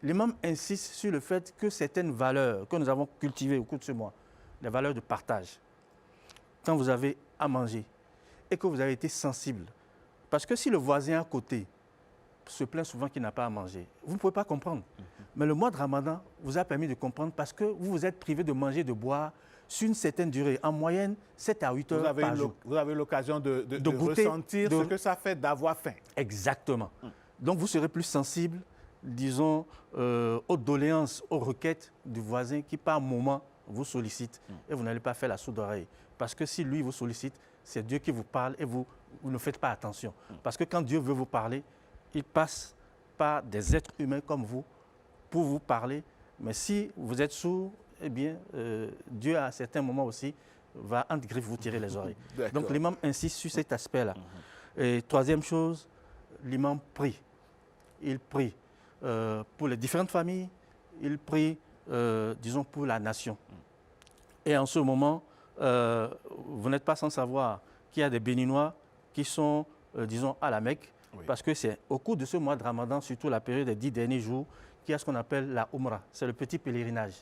L'imam insiste sur le fait que certaines valeurs que nous avons cultivées au cours de ce mois, les valeurs de partage, quand vous avez à manger et que vous avez été sensible, parce que si le voisin à côté se plaint souvent qu'il n'a pas à manger, vous ne pouvez pas comprendre. Mais le mois de Ramadan vous a permis de comprendre parce que vous vous êtes privé de manger, de boire, sur une certaine durée, en moyenne 7 à 8 heures par jour. Vous avez l'occasion de goûter, ressentir ce que ça fait d'avoir faim. Exactement. Donc vous serez plus sensible, disons, aux doléances, aux requêtes du voisin qui par moment vous sollicite et vous n'allez pas faire la sourde oreille. Parce que si lui vous sollicite, c'est Dieu qui vous parle et vous ne faites pas attention. Parce que quand Dieu veut vous parler, il passe par des êtres humains comme vous pour vous parler. Mais si vous êtes sourd, eh bien, Dieu, à certains moments aussi, va, entre griffes, vous tirer les oreilles. Donc, l'imam insiste sur cet aspect-là. Et troisième chose, l'imam prie. Il prie pour les différentes familles, il prie, disons, pour la nation. Et en ce moment, vous n'êtes pas sans savoir qu'il y a des Béninois qui sont, disons, à la Mecque, parce que c'est au cours de ce mois de Ramadan, surtout la période des 10 derniers jours, qu'il y a ce qu'on appelle la Umrah. C'est le petit pèlerinage.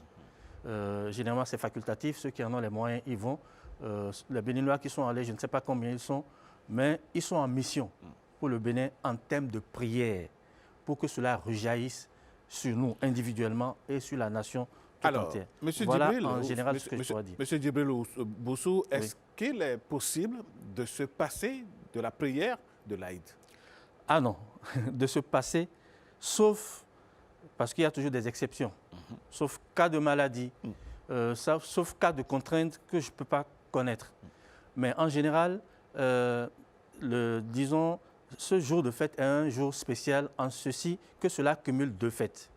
Généralement, c'est facultatif. Ceux qui en ont les moyens, ils vont. Les Béninois qui sont allés, je ne sais pas combien ils sont, mais ils sont en mission pour le Bénin en termes de prière, pour que cela rejaillisse sur nous individuellement et sur la nation tout entière. Monsieur voilà Djibril, en général ce que je pourrais dire. Monsieur Djibril Boussou, est-ce qu'il est possible de se passer de la prière de l'Aïd? Ah non, de se passer, sauf, parce qu'il y a toujours des exceptions, sauf cas de maladie, sauf cas de contrainte que je ne peux pas connaître. Mais en général, disons, ce jour de fête est un jour spécial en ceci que cela cumule deux fêtes.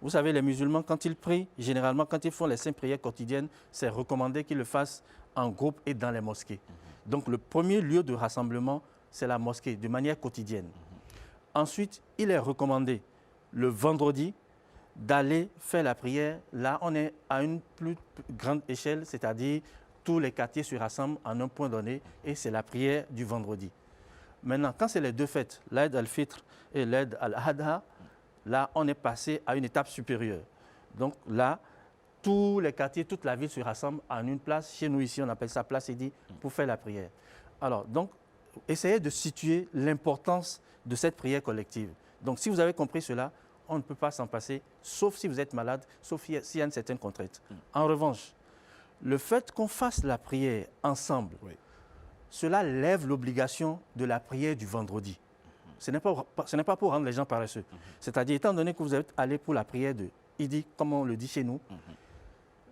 Vous savez, les musulmans, quand ils prient, généralement, quand ils font les 5 prières quotidiennes, c'est recommandé qu'ils le fassent en groupe et dans les mosquées. Donc, le premier lieu de rassemblement, c'est la mosquée, de manière quotidienne. Ensuite, il est recommandé, le vendredi, d'aller faire la prière. Là, on est à une plus grande échelle, c'est-à-dire tous les quartiers se rassemblent en un point donné et c'est la prière du vendredi. Maintenant, quand c'est les deux fêtes, l'Aïd al-Fitr et l'Aïd al-Adha, là, on est passé à une étape supérieure. Donc là, tous les quartiers, toute la ville se rassemble en une place. Chez nous, ici, on appelle ça place Idi pour faire la prière. Alors, donc, essayez de situer l'importance de cette prière collective. Donc, si vous avez compris cela, on ne peut pas s'en passer, sauf si vous êtes malade, sauf s'il y a une certaine contrainte. En revanche, le fait qu'on fasse la prière ensemble, cela lève l'obligation de la prière du vendredi. Ce n'est pas pour rendre les gens paresseux. C'est-à-dire, étant donné que vous êtes allé pour la prière de Idi, comme on le dit chez nous,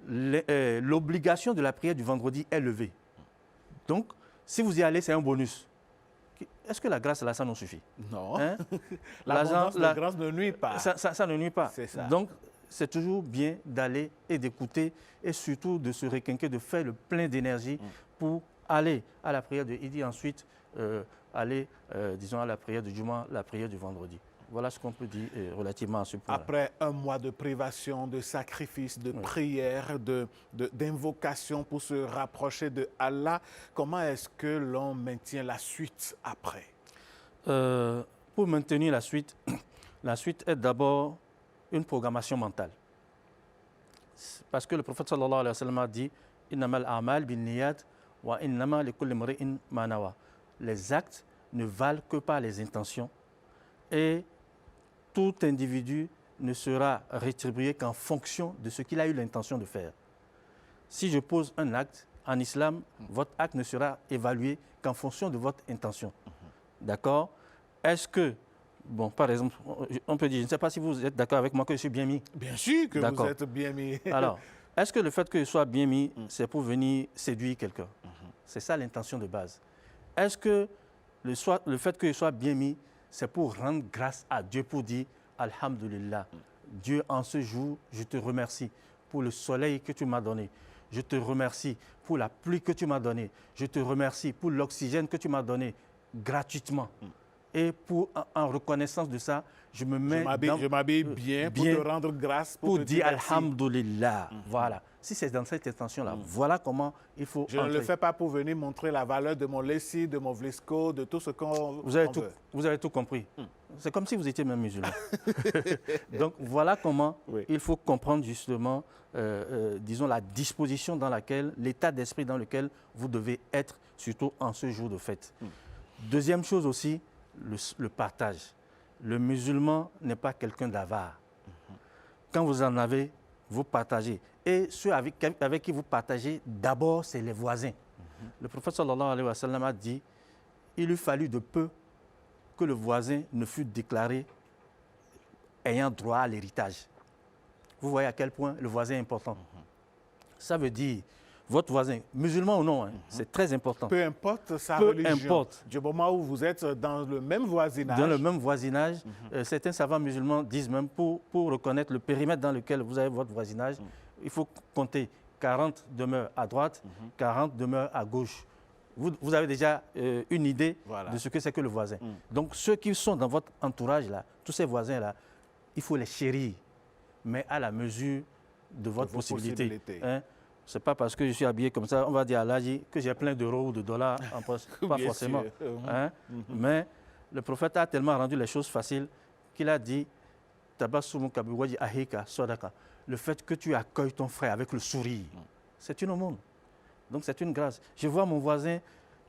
l'obligation de la prière du vendredi est levée. Donc, si vous y allez, c'est un bonus. Est-ce que la grâce, là, ça nous suffit? Non. Hein? La grâce ne nuit pas. Ça ne nuit pas. C'est ça. Donc, c'est toujours bien d'aller et d'écouter et surtout de se requinquer, de faire le plein d'énergie pour aller à la prière de Idi, ensuite aller, disons, à la prière du Juma, la prière du vendredi. Voilà ce qu'on peut dire relativement à ce point. Après un mois de privation, de sacrifice, de prière, d'invocation pour se rapprocher de Allah, comment est-ce que l'on maintient la suite après? Pour maintenir la suite est d'abord une programmation mentale. Parce que le prophète sallallahu alayhi wa sallam a dit « Innamal a'mal bin niyat wa innama likulli mri'in ma nawa » Les actes ne valent que par les intentions et tout individu ne sera rétribué qu'en fonction de ce qu'il a eu l'intention de faire. Si je pose un acte, en islam, votre acte ne sera évalué qu'en fonction de votre intention. D'accord? Est-ce que, bon, par exemple, on peut dire, je ne sais pas si vous êtes d'accord avec moi que je suis bien mis. Bien sûr que vous êtes bien mis. Alors, est-ce que le fait que je sois bien mis, c'est pour venir séduire quelqu'un? C'est ça l'intention de base. Est-ce que le fait que je sois bien mis, c'est pour rendre grâce à Dieu, pour dire Alhamdulillah, Dieu, en ce jour, je te remercie pour le soleil que tu m'as donné. Je te remercie pour la pluie que tu m'as donnée. Je te remercie pour l'oxygène que tu m'as donné gratuitement. Et en reconnaissance de ça, je me mets je m'habille bien pour te rendre grâce. Pour dire Alhamdulillah. Voilà. Si c'est dans cette intention-là, voilà comment il faut Je ne le fais pas pour venir montrer la valeur de mon lessi, de mon vlisco, de tout ce qu'on veut. Vous avez tout compris. C'est comme si vous étiez même musulman. Donc, voilà comment il faut comprendre justement, disons, la disposition dans laquelle, l'état d'esprit dans lequel vous devez être, surtout en ce jour de fête. Deuxième chose aussi, le partage. Le musulman n'est pas quelqu'un d'avare. Quand vous en avez, vous partagez. Et ceux avec qui vous partagez, d'abord, c'est les voisins. Le prophète sallallahu alayhi wa sallam a dit, il eût fallu de peu que le voisin ne fût déclaré ayant droit à l'héritage. Vous voyez à quel point le voisin est important. Ça veut dire, votre voisin, musulman ou non, c'est très important. Peu importe sa religion. Du moment où vous êtes dans le même voisinage. Dans le même voisinage, certains savants musulmans disent même pour reconnaître le périmètre dans lequel vous avez votre voisinage, il faut compter 40 demeures à droite, 40 demeures à gauche. Vous avez déjà une idée de ce que c'est que le voisin. Donc ceux qui sont dans votre entourage, là, tous ces voisins-là, il faut les chérir, mais à la mesure de votre possibilité. Hein? Ce n'est pas parce que je suis habillé comme ça, on va dire à l'Aji que j'ai plein d'euros ou de dollars en poche. Pas Bien forcément. sûr. Hein? Mais le prophète a tellement rendu les choses faciles qu'il a dit le fait que tu accueilles ton frère avec le sourire, c'est une aumône. Donc c'est une grâce. Je vois mon voisin,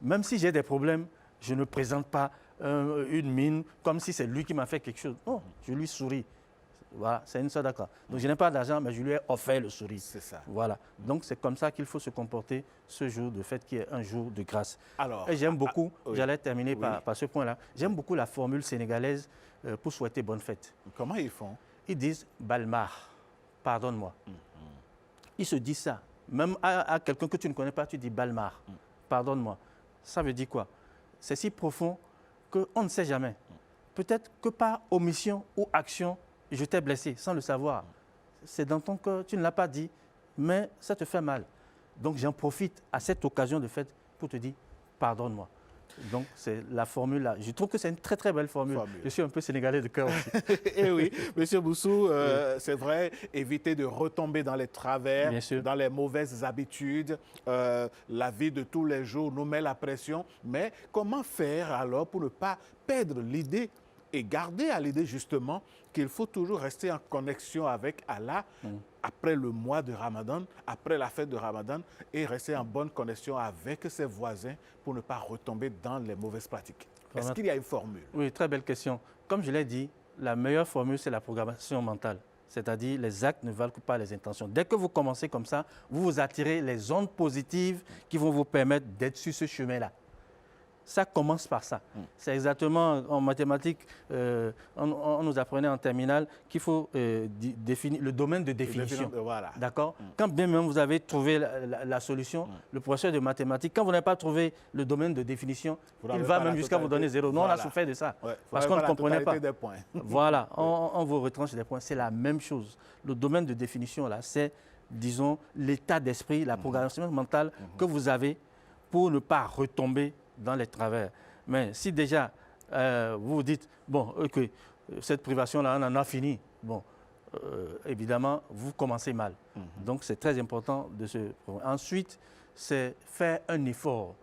même si j'ai des problèmes, je ne présente pas une mine comme si c'est lui qui m'a fait quelque chose. Non, je lui souris. Voilà, c'est une sadaka. Donc je n'ai pas d'argent, mais je lui ai offert le sourire. C'est ça. Voilà. Donc c'est comme ça qu'il faut se comporter ce jour de fête qui est un jour de grâce. Alors, et j'aime beaucoup, oui. j'allais terminer Oui. par ce point-là, j'aime beaucoup la formule sénégalaise pour souhaiter bonne fête. Comment ils font? Ils disent Balmar, pardonne-moi. Ils se disent ça. Même à quelqu'un que tu ne connais pas, tu dis Balmar, pardonne-moi. Ça veut dire quoi? C'est si profond qu'on ne sait jamais. Peut-être que par omission ou action, je t'ai blessé sans le savoir. C'est dans ton cœur, tu ne l'as pas dit, mais ça te fait mal. Donc j'en profite à cette occasion de fête pour te dire pardonne-moi. Donc c'est la formule là. Je trouve que c'est une très très belle formule. Je suis un peu sénégalais de cœur aussi. Eh oui, Monsieur Boussou, c'est vrai, éviter de retomber dans les travers, dans les mauvaises habitudes. La vie de tous les jours nous met la pression. Mais comment faire alors pour ne pas perdre l'idée et garder à l'idée justement qu'il faut toujours rester en connexion avec Allah après le mois de Ramadan, après la fête de Ramadan, et rester en bonne connexion avec ses voisins pour ne pas retomber dans les mauvaises pratiques. Est-ce qu'il y a une formule? Oui, très belle question. Comme je l'ai dit, la meilleure formule, c'est la programmation mentale. C'est-à-dire, les actes ne valent pas les intentions. Dès que vous commencez comme ça, vous attirez les ondes positives qui vont vous permettre d'être sur ce chemin-là. Ça commence par ça. C'est exactement en mathématiques, on nous apprenait en terminale qu'il faut définir le domaine de définition. Voilà. D'accord? Quand bien même vous avez trouvé la solution, le professeur de mathématiques, quand vous n'avez pas trouvé le domaine de définition, il va même jusqu'à vous donner 0. Nous, on a souffert de ça. Parce qu'on ne comprenait pas. Voilà, on vous retranche des points. C'est la même chose. Le domaine de définition, là, c'est, disons, l'état d'esprit, la programmation mentale que vous avez pour ne pas retomber dans les travers. Mais si déjà vous vous dites, bon, ok, cette privation-là, on en a fini, bon, évidemment, vous commencez mal. Donc, c'est très important de se... Ensuite, c'est faire un effort,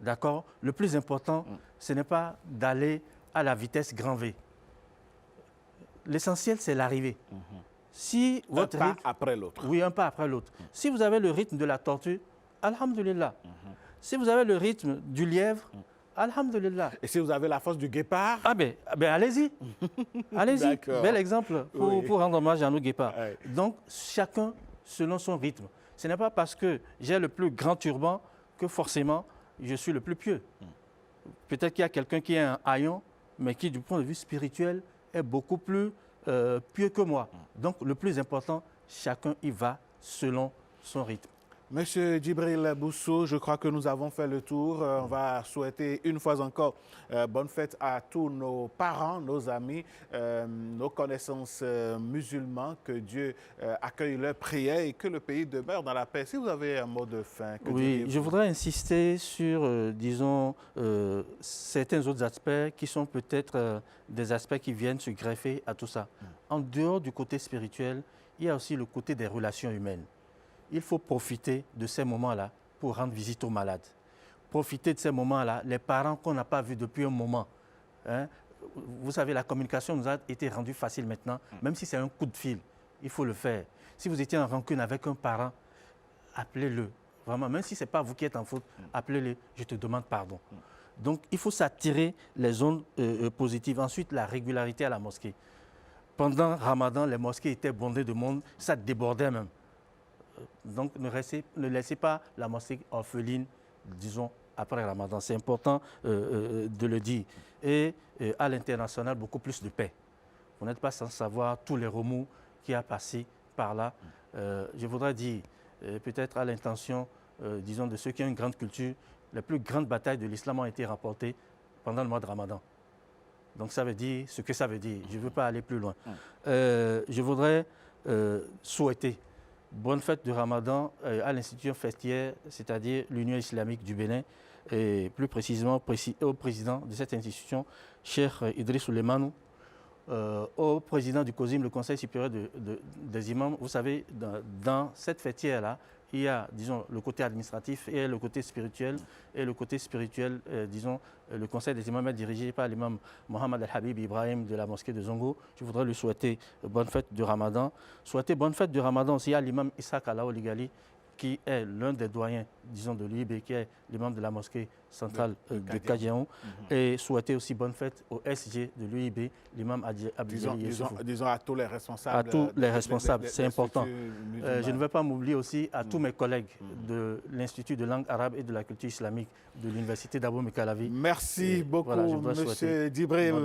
d'accord? Le plus important, ce n'est pas d'aller à la vitesse grand V. L'essentiel, c'est l'arrivée. Si votre un pas après l'autre. Oui, un pas après l'autre. Si vous avez le rythme de la tortue, alhamdulillah. Si vous avez le rythme du lièvre, alhamdulillah. Et si vous avez la force du guépard? Ah ben allez-y. Allez-y. Bel exemple pour rendre hommage à nos guépards. Donc, chacun selon son rythme. Ce n'est pas parce que j'ai le plus grand turban que forcément je suis le plus pieux. Peut-être qu'il y a quelqu'un qui est un haillon, mais qui, du point de vue spirituel, est beaucoup plus pieux que moi. Donc, le plus important, chacun y va selon son rythme. Monsieur Djibril Boussou, je crois que nous avons fait le tour. On va souhaiter une fois encore bonne fête à tous nos parents, nos amis, nos connaissances musulmans. Que Dieu accueille leurs prières et que le pays demeure dans la paix. Si vous avez un mot de fin, que oui, je voudrais insister sur, disons, certains autres aspects qui sont peut-être des aspects qui viennent se greffer à tout ça. En dehors du côté spirituel, il y a aussi le côté des relations humaines. Il faut profiter de ces moments-là pour rendre visite aux malades. Profiter de ces moments-là, les parents qu'on n'a pas vus depuis un moment. Hein. Vous savez, la communication nous a été rendue facile maintenant, même si c'est un coup de fil, il faut le faire. Si vous étiez en rancune avec un parent, appelez-le. Vraiment, même si ce n'est pas vous qui êtes en faute, appelez-le, je te demande pardon. Donc, il faut s'attirer les ondes positives. Ensuite, la régularité à la mosquée. Pendant Ramadan, les mosquées étaient bondées de monde, ça débordait même. Donc, ne laissez pas la mosquée orpheline, disons, après Ramadan. C'est important de le dire. Et à l'international, beaucoup plus de paix. Vous n'êtes pas sans savoir tous les remous qui a passé par là. Je voudrais dire, peut-être à l'intention, disons, de ceux qui ont une grande culture, les plus grandes batailles de l'islam ont été remportées pendant le mois de Ramadan. Donc, ça veut dire ce que ça veut dire. Je ne veux pas aller plus loin. Je voudrais souhaiter bonne fête de Ramadan à l'institution festière, c'est-à-dire l'Union islamique du Bénin, et plus précisément au président de cette institution, Cheikh Idriss Souleymanou, au président du COSIM, le Conseil supérieur des imams. Vous savez, dans cette fêtière-là, il y a, disons, le côté administratif et le côté spirituel. Et le côté spirituel, disons, le conseil des imams est dirigé par l'imam Mohamed Al-Habib Ibrahim de la mosquée de Zongo. Je voudrais lui souhaiter bonne fête du Ramadan. Souhaiter bonne fête du Ramadan aussi à l'imam Issa Alao Ligali, qui est l'un des doyens, disons, de l'UIB, qui est l'imam de la mosquée centrale de Kadiaon. Et souhaiter aussi bonne fête au SG de l'UIB, l'imam Abdelaziz Yessoufou. Disons à tous les responsables. À tous les responsables, c'est important. Je ne vais pas m'oublier aussi à tous mes collègues de l'Institut de langue arabe et de la culture islamique de l'Université d'Abou Mekalavi. Merci beaucoup, M. Djibril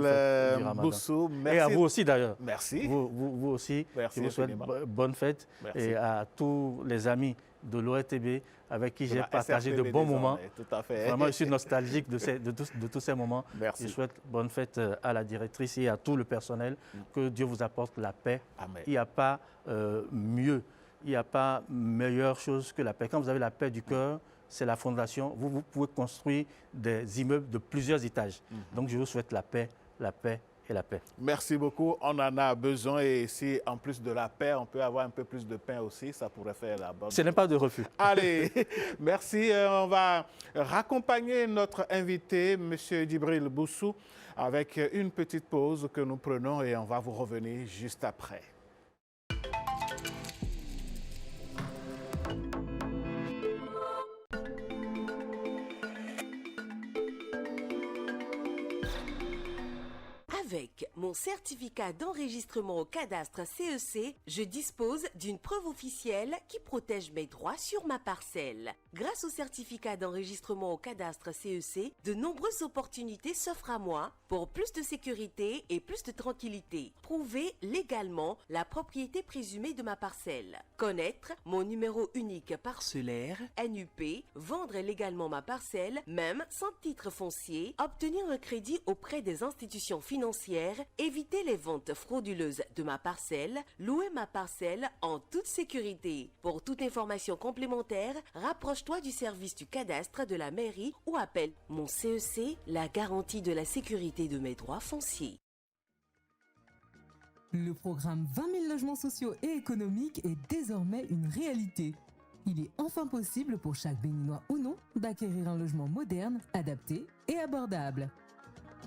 Boussou. Et à vous aussi d'ailleurs. Merci. Vous aussi, je vous souhaite bonne fête. Et à tous les amis de l'ORTB avec qui j'ai partagé de bons moments. Tout à fait. Vraiment, je suis nostalgique de tous ces moments. Merci. Je souhaite bonne fête à la directrice et à tout le personnel. Que Dieu vous apporte la paix. Amen. Il n'y a pas mieux, il n'y a pas meilleure chose que la paix. Quand vous avez la paix du cœur, c'est la fondation. Vous pouvez construire des immeubles de plusieurs étages. Donc, je vous souhaite la paix et la paix. Merci beaucoup. On en a besoin et si en plus de la paix, on peut avoir un peu plus de pain aussi, ça pourrait faire la bonne. Ce n'est pas de refus. Allez, merci. On va raccompagner notre invité, M. Djibril Boussou, avec une petite pause que nous prenons et on va vous revenir juste après. Avec mon certificat d'enregistrement au cadastre CEC, je dispose d'une preuve officielle qui protège mes droits sur ma parcelle. Grâce au certificat d'enregistrement au cadastre CEC, de nombreuses opportunités s'offrent à moi pour plus de sécurité et plus de tranquillité. Prouver légalement la propriété présumée de ma parcelle. Connaître mon numéro unique parcellaire, NUP, vendre légalement ma parcelle, même sans titre foncier, obtenir un crédit auprès des institutions financières, éviter les ventes frauduleuses de ma parcelle, louer ma parcelle en toute sécurité. Pour toute information complémentaire, rapproche-toi du service du cadastre de la mairie ou appelle mon CEC, la garantie de la sécurité de mes droits fonciers. Le programme 20 000 logements sociaux et économiques est désormais une réalité. Il est enfin possible pour chaque Béninois ou non d'acquérir un logement moderne, adapté et abordable.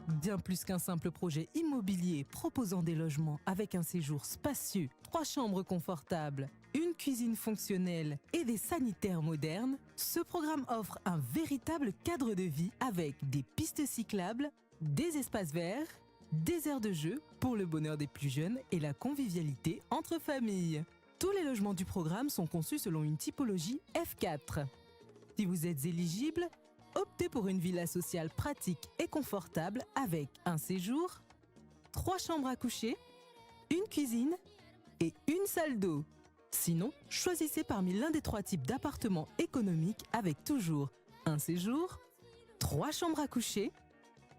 Bien plus qu'un simple projet immobilier proposant des logements avec un séjour spacieux, 3 chambres confortables, une cuisine fonctionnelle et des sanitaires modernes, ce programme offre un véritable cadre de vie avec des pistes cyclables, des espaces verts, des aires de jeu pour le bonheur des plus jeunes et la convivialité entre familles. Tous les logements du programme sont conçus selon une typologie F4. Si vous êtes éligible, optez pour une villa sociale pratique et confortable avec un séjour, 3 chambres à coucher, une cuisine et une salle d'eau. Sinon, choisissez parmi l'un des 3 types d'appartements économiques avec toujours un séjour, 3 chambres à coucher,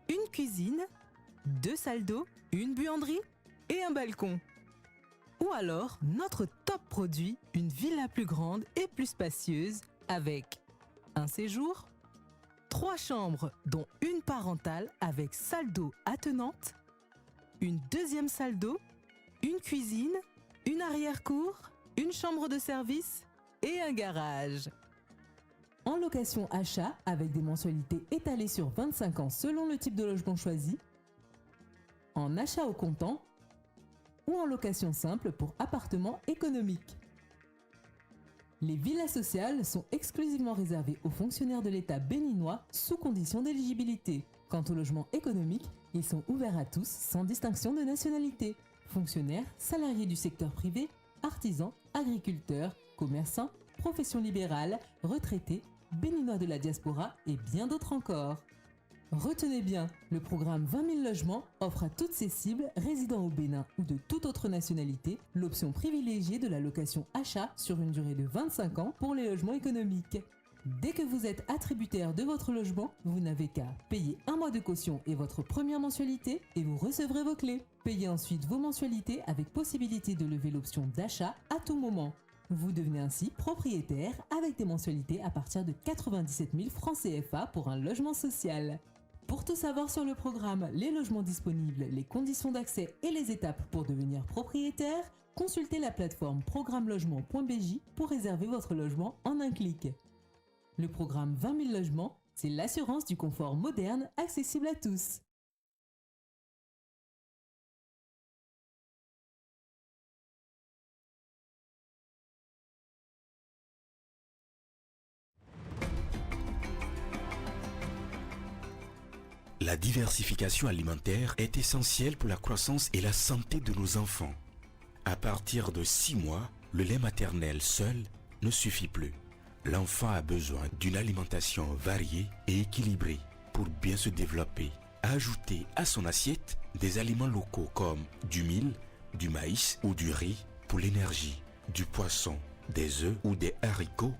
une cuisine, 2 salles d'eau, une buanderie et un balcon. Ou alors, notre top produit, une villa plus grande et plus spacieuse avec un séjour, 3 chambres dont une parentale avec salle d'eau attenante, une deuxième salle d'eau, une cuisine, une arrière-cour, une chambre de service et un garage. En location achat avec des mensualités étalées sur 25 ans selon le type de logement choisi, en achat au comptant ou en location simple pour appartements économiques. Les villas sociales sont exclusivement réservées aux fonctionnaires de l'État béninois sous condition d'éligibilité. Quant aux logements économiques, ils sont ouverts à tous sans distinction de nationalité. Fonctionnaires, salariés du secteur privé, artisans, agriculteurs, commerçants, professions libérales, retraités, béninois de la diaspora et bien d'autres encore. Retenez bien, le programme 20 000 logements offre à toutes ces cibles résidant au Bénin ou de toute autre nationalité l'option privilégiée de la location achat sur une durée de 25 ans pour les logements économiques. Dès que vous êtes attributaire de votre logement, vous n'avez qu'à payer 1 mois de caution et votre première mensualité et vous recevrez vos clés. Payez ensuite vos mensualités avec possibilité de lever l'option d'achat à tout moment. Vous devenez ainsi propriétaire avec des mensualités à partir de 97 000 francs CFA pour un logement social. Pour tout savoir sur le programme, les logements disponibles, les conditions d'accès et les étapes pour devenir propriétaire, consultez la plateforme programmelogement.bj pour réserver votre logement en un clic. Le programme 20 000 logements, c'est l'assurance du confort moderne accessible à tous. La diversification alimentaire est essentielle pour la croissance et la santé de nos enfants. À partir de 6 mois, le lait maternel seul ne suffit plus. L'enfant a besoin d'une alimentation variée et équilibrée pour bien se développer. Ajoutez à son assiette des aliments locaux comme du mil, du maïs ou du riz pour l'énergie, du poisson, des œufs ou des haricots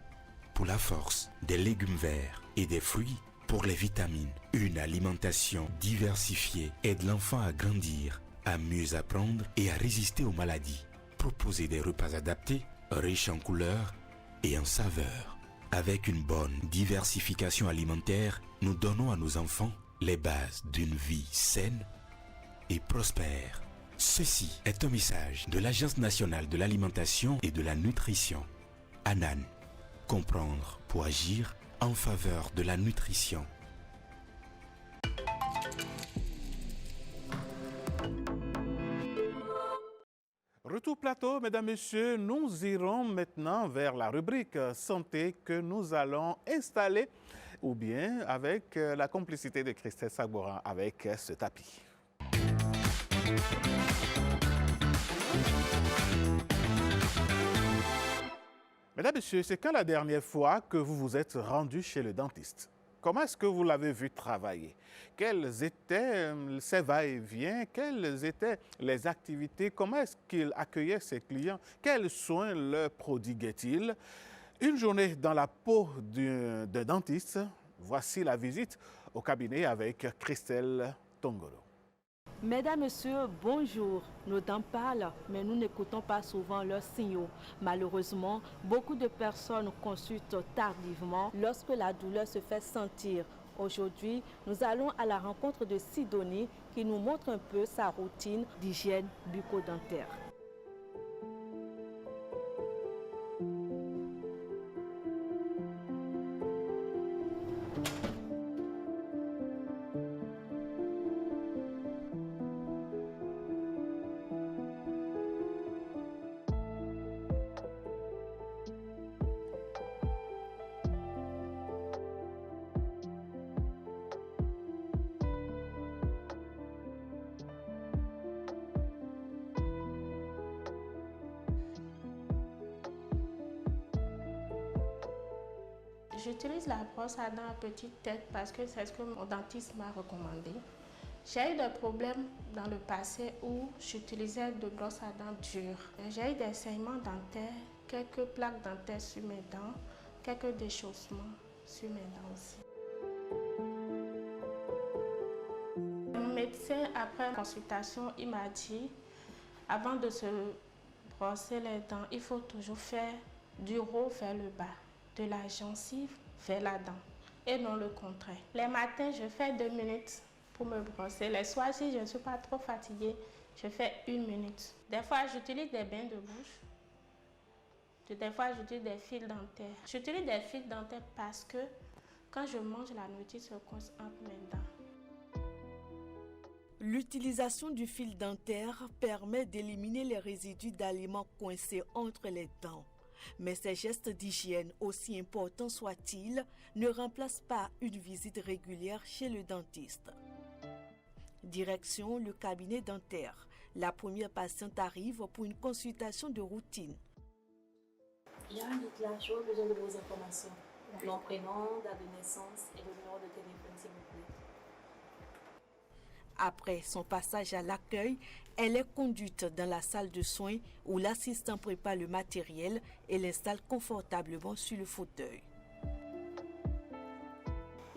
pour la force, des légumes verts et des fruits pour les vitamines. Une alimentation diversifiée aide l'enfant à grandir, à mieux apprendre et à résister aux maladies. Proposez des repas adaptés, riches en couleurs et en saveurs. Avec une bonne diversification alimentaire, nous donnons à nos enfants les bases d'une vie saine et prospère. Ceci est un message de l'Agence nationale de l'alimentation et de la nutrition. ANAN. Comprendre pour agir en faveur de la nutrition. Retour plateau, mesdames, messieurs, nous irons maintenant vers la rubrique santé que nous allons installer, ou bien avec la complicité de Christelle Sagboran avec ce tapis. Mesdames, messieurs, c'est quand la dernière fois que vous vous êtes rendu chez le dentiste? Comment est-ce que vous l'avez vu travailler? Quels étaient ses va-et-vient? Quelles étaient les activités? Comment est-ce qu'il accueillait ses clients? Quels soins leur prodiguait-il? Une journée dans la peau d'un dentiste. Voici la visite au cabinet avec Christelle Tongolo. Mesdames, Messieurs, bonjour. Nos dents parlent, mais nous n'écoutons pas souvent leurs signaux. Malheureusement, beaucoup de personnes consultent tardivement lorsque la douleur se fait sentir. Aujourd'hui, nous allons à la rencontre de Sidonie qui nous montre un peu sa routine d'hygiène bucco-dentaire. J'utilise la brosse à dents à petite tête parce que c'est ce que mon dentiste m'a recommandé. J'ai eu des problèmes dans le passé où j'utilisais de brosses à dents dures. J'ai eu des saignements dentaires, quelques plaques dentaires sur mes dents, quelques déchaussements sur mes dents aussi. Mon médecin, après consultation, il m'a dit, avant de se brosser les dents, il faut toujours faire du haut vers le bas, de la gencive vers la dent et non le contraire. Les matins, je fais 2 minutes pour me brosser. Les soirs, si je ne suis pas trop fatiguée, je fais 1 minute. Des fois, j'utilise des bains de bouche. Des fois, j'utilise des fils dentaires. J'utilise des fils dentaires parce que quand je mange, la nourriture se coince entre mes dents. L'utilisation du fil dentaire permet d'éliminer les résidus d'aliments coincés entre les dents. Mais ces gestes d'hygiène, aussi importants soient-ils, ne remplacent pas une visite régulière chez le dentiste. Direction le cabinet dentaire. La première patiente arrive pour une consultation de routine. Bien, dites-là, j'aurais besoin de vos informations. Nom, prénom, date de naissance et le numéro de téléphone, s'il vous plaît. Après son passage à l'accueil, elle est conduite dans la salle de soins où l'assistant prépare le matériel et l'installe confortablement sur le fauteuil.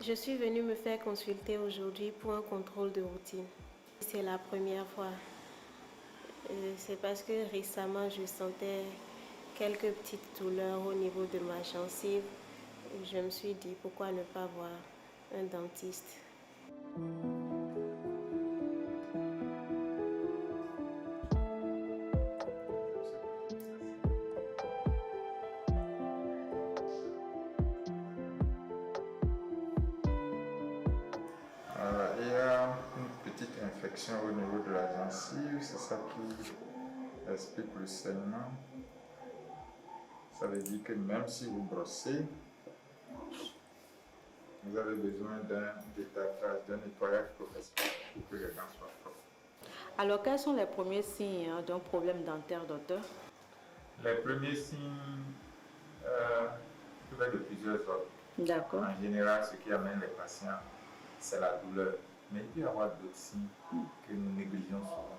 Je suis venue me faire consulter aujourd'hui pour un contrôle de routine. C'est la première fois. C'est parce que récemment, je sentais quelques petites douleurs au niveau de ma gencive. Je me suis dit, pourquoi ne pas voir un dentiste? Il y a une petite infection au niveau de la gencive, c'est ça qui explique le saignement. Ça veut dire que même si vous brossez, vous avez besoin d'un détartrage, d'un nettoyage professionnel pour que les dents soient propres. Alors, quels sont les premiers signes d'un problème dentaire, docteur? Les premiers signes peuvent être de plusieurs ordres. D'accord. En général, ce qui amène les patients, c'est la douleur. Mais il peut y avoir d'autres signes que nous négligeons souvent.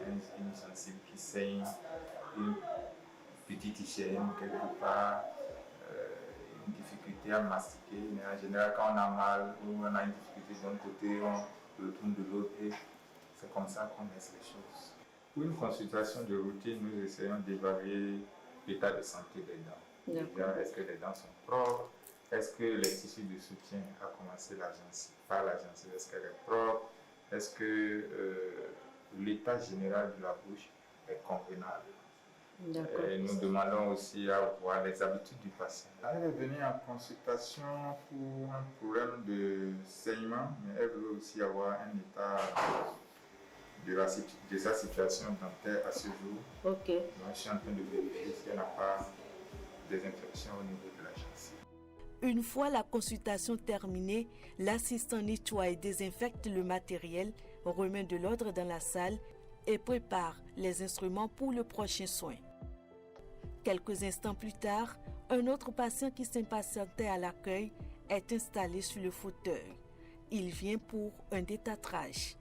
Une gencive qui saigne, une petite hygiène quelque part, une difficulté à mastiquer. Mais en général, quand on a mal ou on a une difficulté d'un côté, on le tourne de l'autre et c'est comme ça qu'on laisse les choses. Pour une consultation de routine, nous essayons d'évaluer l'état de santé des dents. Déjà, est-ce que les dents sont propres? Est-ce que les tissus de soutien a commencé par la gencive? Est-ce qu'elle est propre? Est-ce que l'état général de la bouche est convenable? Et nous demandons aussi à voir les habitudes du patient. Elle est venue en consultation pour un problème de saignement, mais elle veut aussi avoir un état de sa situation dentaire à ce jour. Ok. Donc, je suis en train de vérifier si elle n'a pas des infections au niveau de la gencive. Une fois la consultation terminée, l'assistant nettoie et désinfecte le matériel, remet de l'ordre dans la salle et prépare les instruments pour le prochain soin. Quelques instants plus tard, un autre patient qui s'impatientait à l'accueil est installé sur le fauteuil. Il vient pour un détartrage.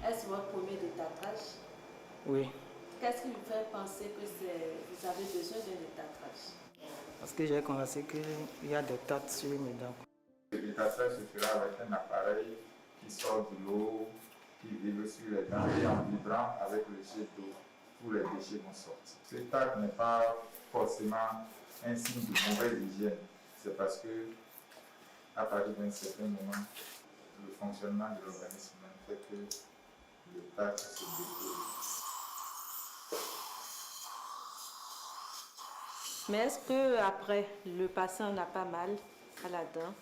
Est-ce votre premier détartrage? Oui, Qu'est-ce qui vous fait penser que vous avez besoin d'un détartrage? parce que j'ai constaté qu'il y a des taches sur mes dents. Le détartrage se fera avec un appareil qui sort de l'eau, qui vibre sur les dents et en vibrant avec le jet d'eau, tous les déchets vont sortir. Ce tac n'est pas forcément un signe de mauvaise hygiène, c'est parce que à partir d'un certain moment, le fonctionnement de l'organisme fait que le tac se dépose. Mais est-ce que après le patient n'a pas mal à la dent?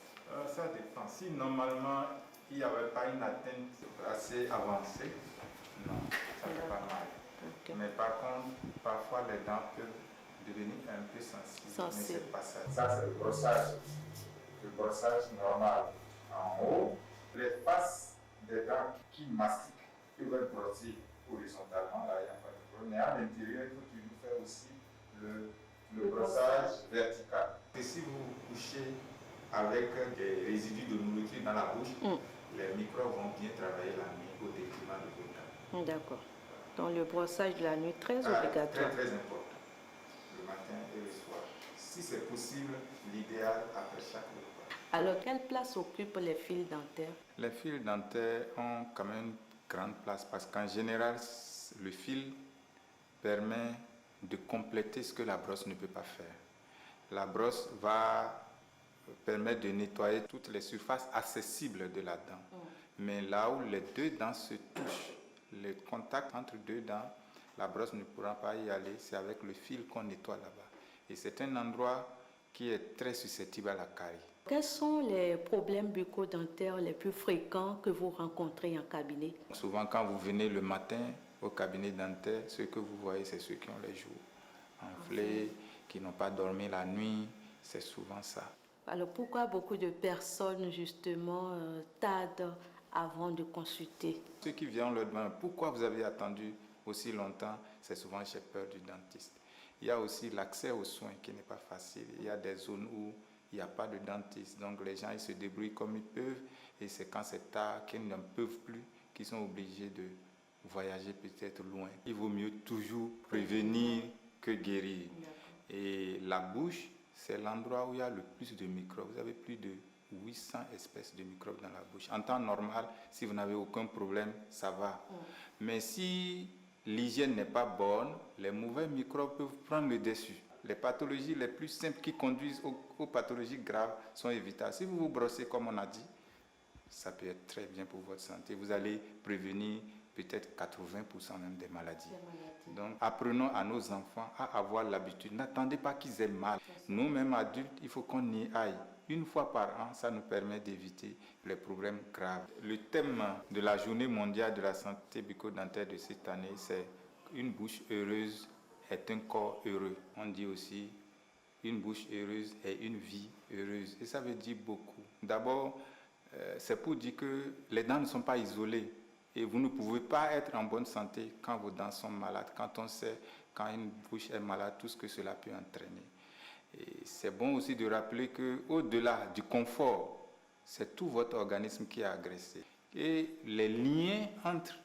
Ça dépend. Si normalement il n'y avait pas une atteinte assez avancée, non, ça fait pas mal. Okay. Mais par contre, parfois les dents peuvent devenir un peu sensibles. Mais c'est pas ça. Ça c'est le brossage. Le brossage normal en haut. Les faces des dents qui mastiquent peuvent être brossées horizontalement, là il n'y a pas de problème. Mais à l'intérieur, il faut toujours faire aussi le brossage vertical. Et si vous couchez avec des résidus de nourriture dans la bouche, les microbes vont bien travailler la nuit au détriment de vos dents. D'accord. Donc le brossage de la nuit, très obligatoire. Très important. Le matin et le soir. Si c'est possible, l'idéal après chaque repas. Alors quelle place occupent les fils dentaires? Les fils dentaires ont quand même une grande place parce qu'en général, le fil permet de compléter ce que la brosse ne peut pas faire. La brosse va permettre de nettoyer toutes les surfaces accessibles de la dent. Mais là où les deux dents se touchent, le contact entre deux dents, la brosse ne pourra pas y aller, c'est avec le fil qu'on nettoie là-bas. Et c'est un endroit qui est très susceptible à la carie. Quels sont les problèmes bucco-dentaires les plus fréquents que vous rencontrez en cabinet? Souvent, quand vous venez le matin au cabinet dentaire, ce que vous voyez, c'est ceux qui ont les joues enflées, qui n'ont pas dormi la nuit, c'est souvent ça. Alors pourquoi beaucoup de personnes justement tardent avant de consulter? Ceux qui viennent leur demander pourquoi vous avez attendu aussi longtemps, c'est souvent j'ai peur du dentiste. Il y a aussi l'accès aux soins qui n'est pas facile. Il y a des zones où il n'y a pas de dentiste, donc les gens ils se débrouillent comme ils peuvent et c'est quand c'est tard qu'ils n'en peuvent plus qu'ils sont obligés de voyager peut-être loin. Il vaut mieux toujours prévenir que guérir. Et la bouche, c'est l'endroit où il y a le plus de microbes. Vous avez plus de 800 espèces de microbes dans la bouche. En temps normal, si vous n'avez aucun problème, ça va. Mais si l'hygiène n'est pas bonne, les mauvais microbes peuvent prendre le dessus. Les pathologies les plus simples qui conduisent aux pathologies graves sont évitables. Si vous vous brossez comme on a dit, ça peut être très bien pour votre santé. Vous allez prévenir peut-être 80% même des maladies. Donc, apprenons à nos enfants à avoir l'habitude. N'attendez pas qu'ils aient mal. Nous-mêmes adultes, il faut qu'on y aille. Une fois par an, ça nous permet d'éviter les problèmes graves. Le thème de la Journée mondiale de la santé bucco-dentaire de cette année, c'est « Une bouche heureuse est un corps heureux ». On dit aussi « Une bouche heureuse est une vie heureuse ». Et ça veut dire beaucoup. D'abord, c'est pour dire que les dents ne sont pas isolées. Et vous ne pouvez pas être en bonne santé quand vos dents sont malades, quand on sait, quand une bouche est malade, tout ce que cela peut entraîner. Et c'est bon aussi de rappeler qu'au-delà du confort, c'est tout votre organisme qui est agressé. Et les liens entre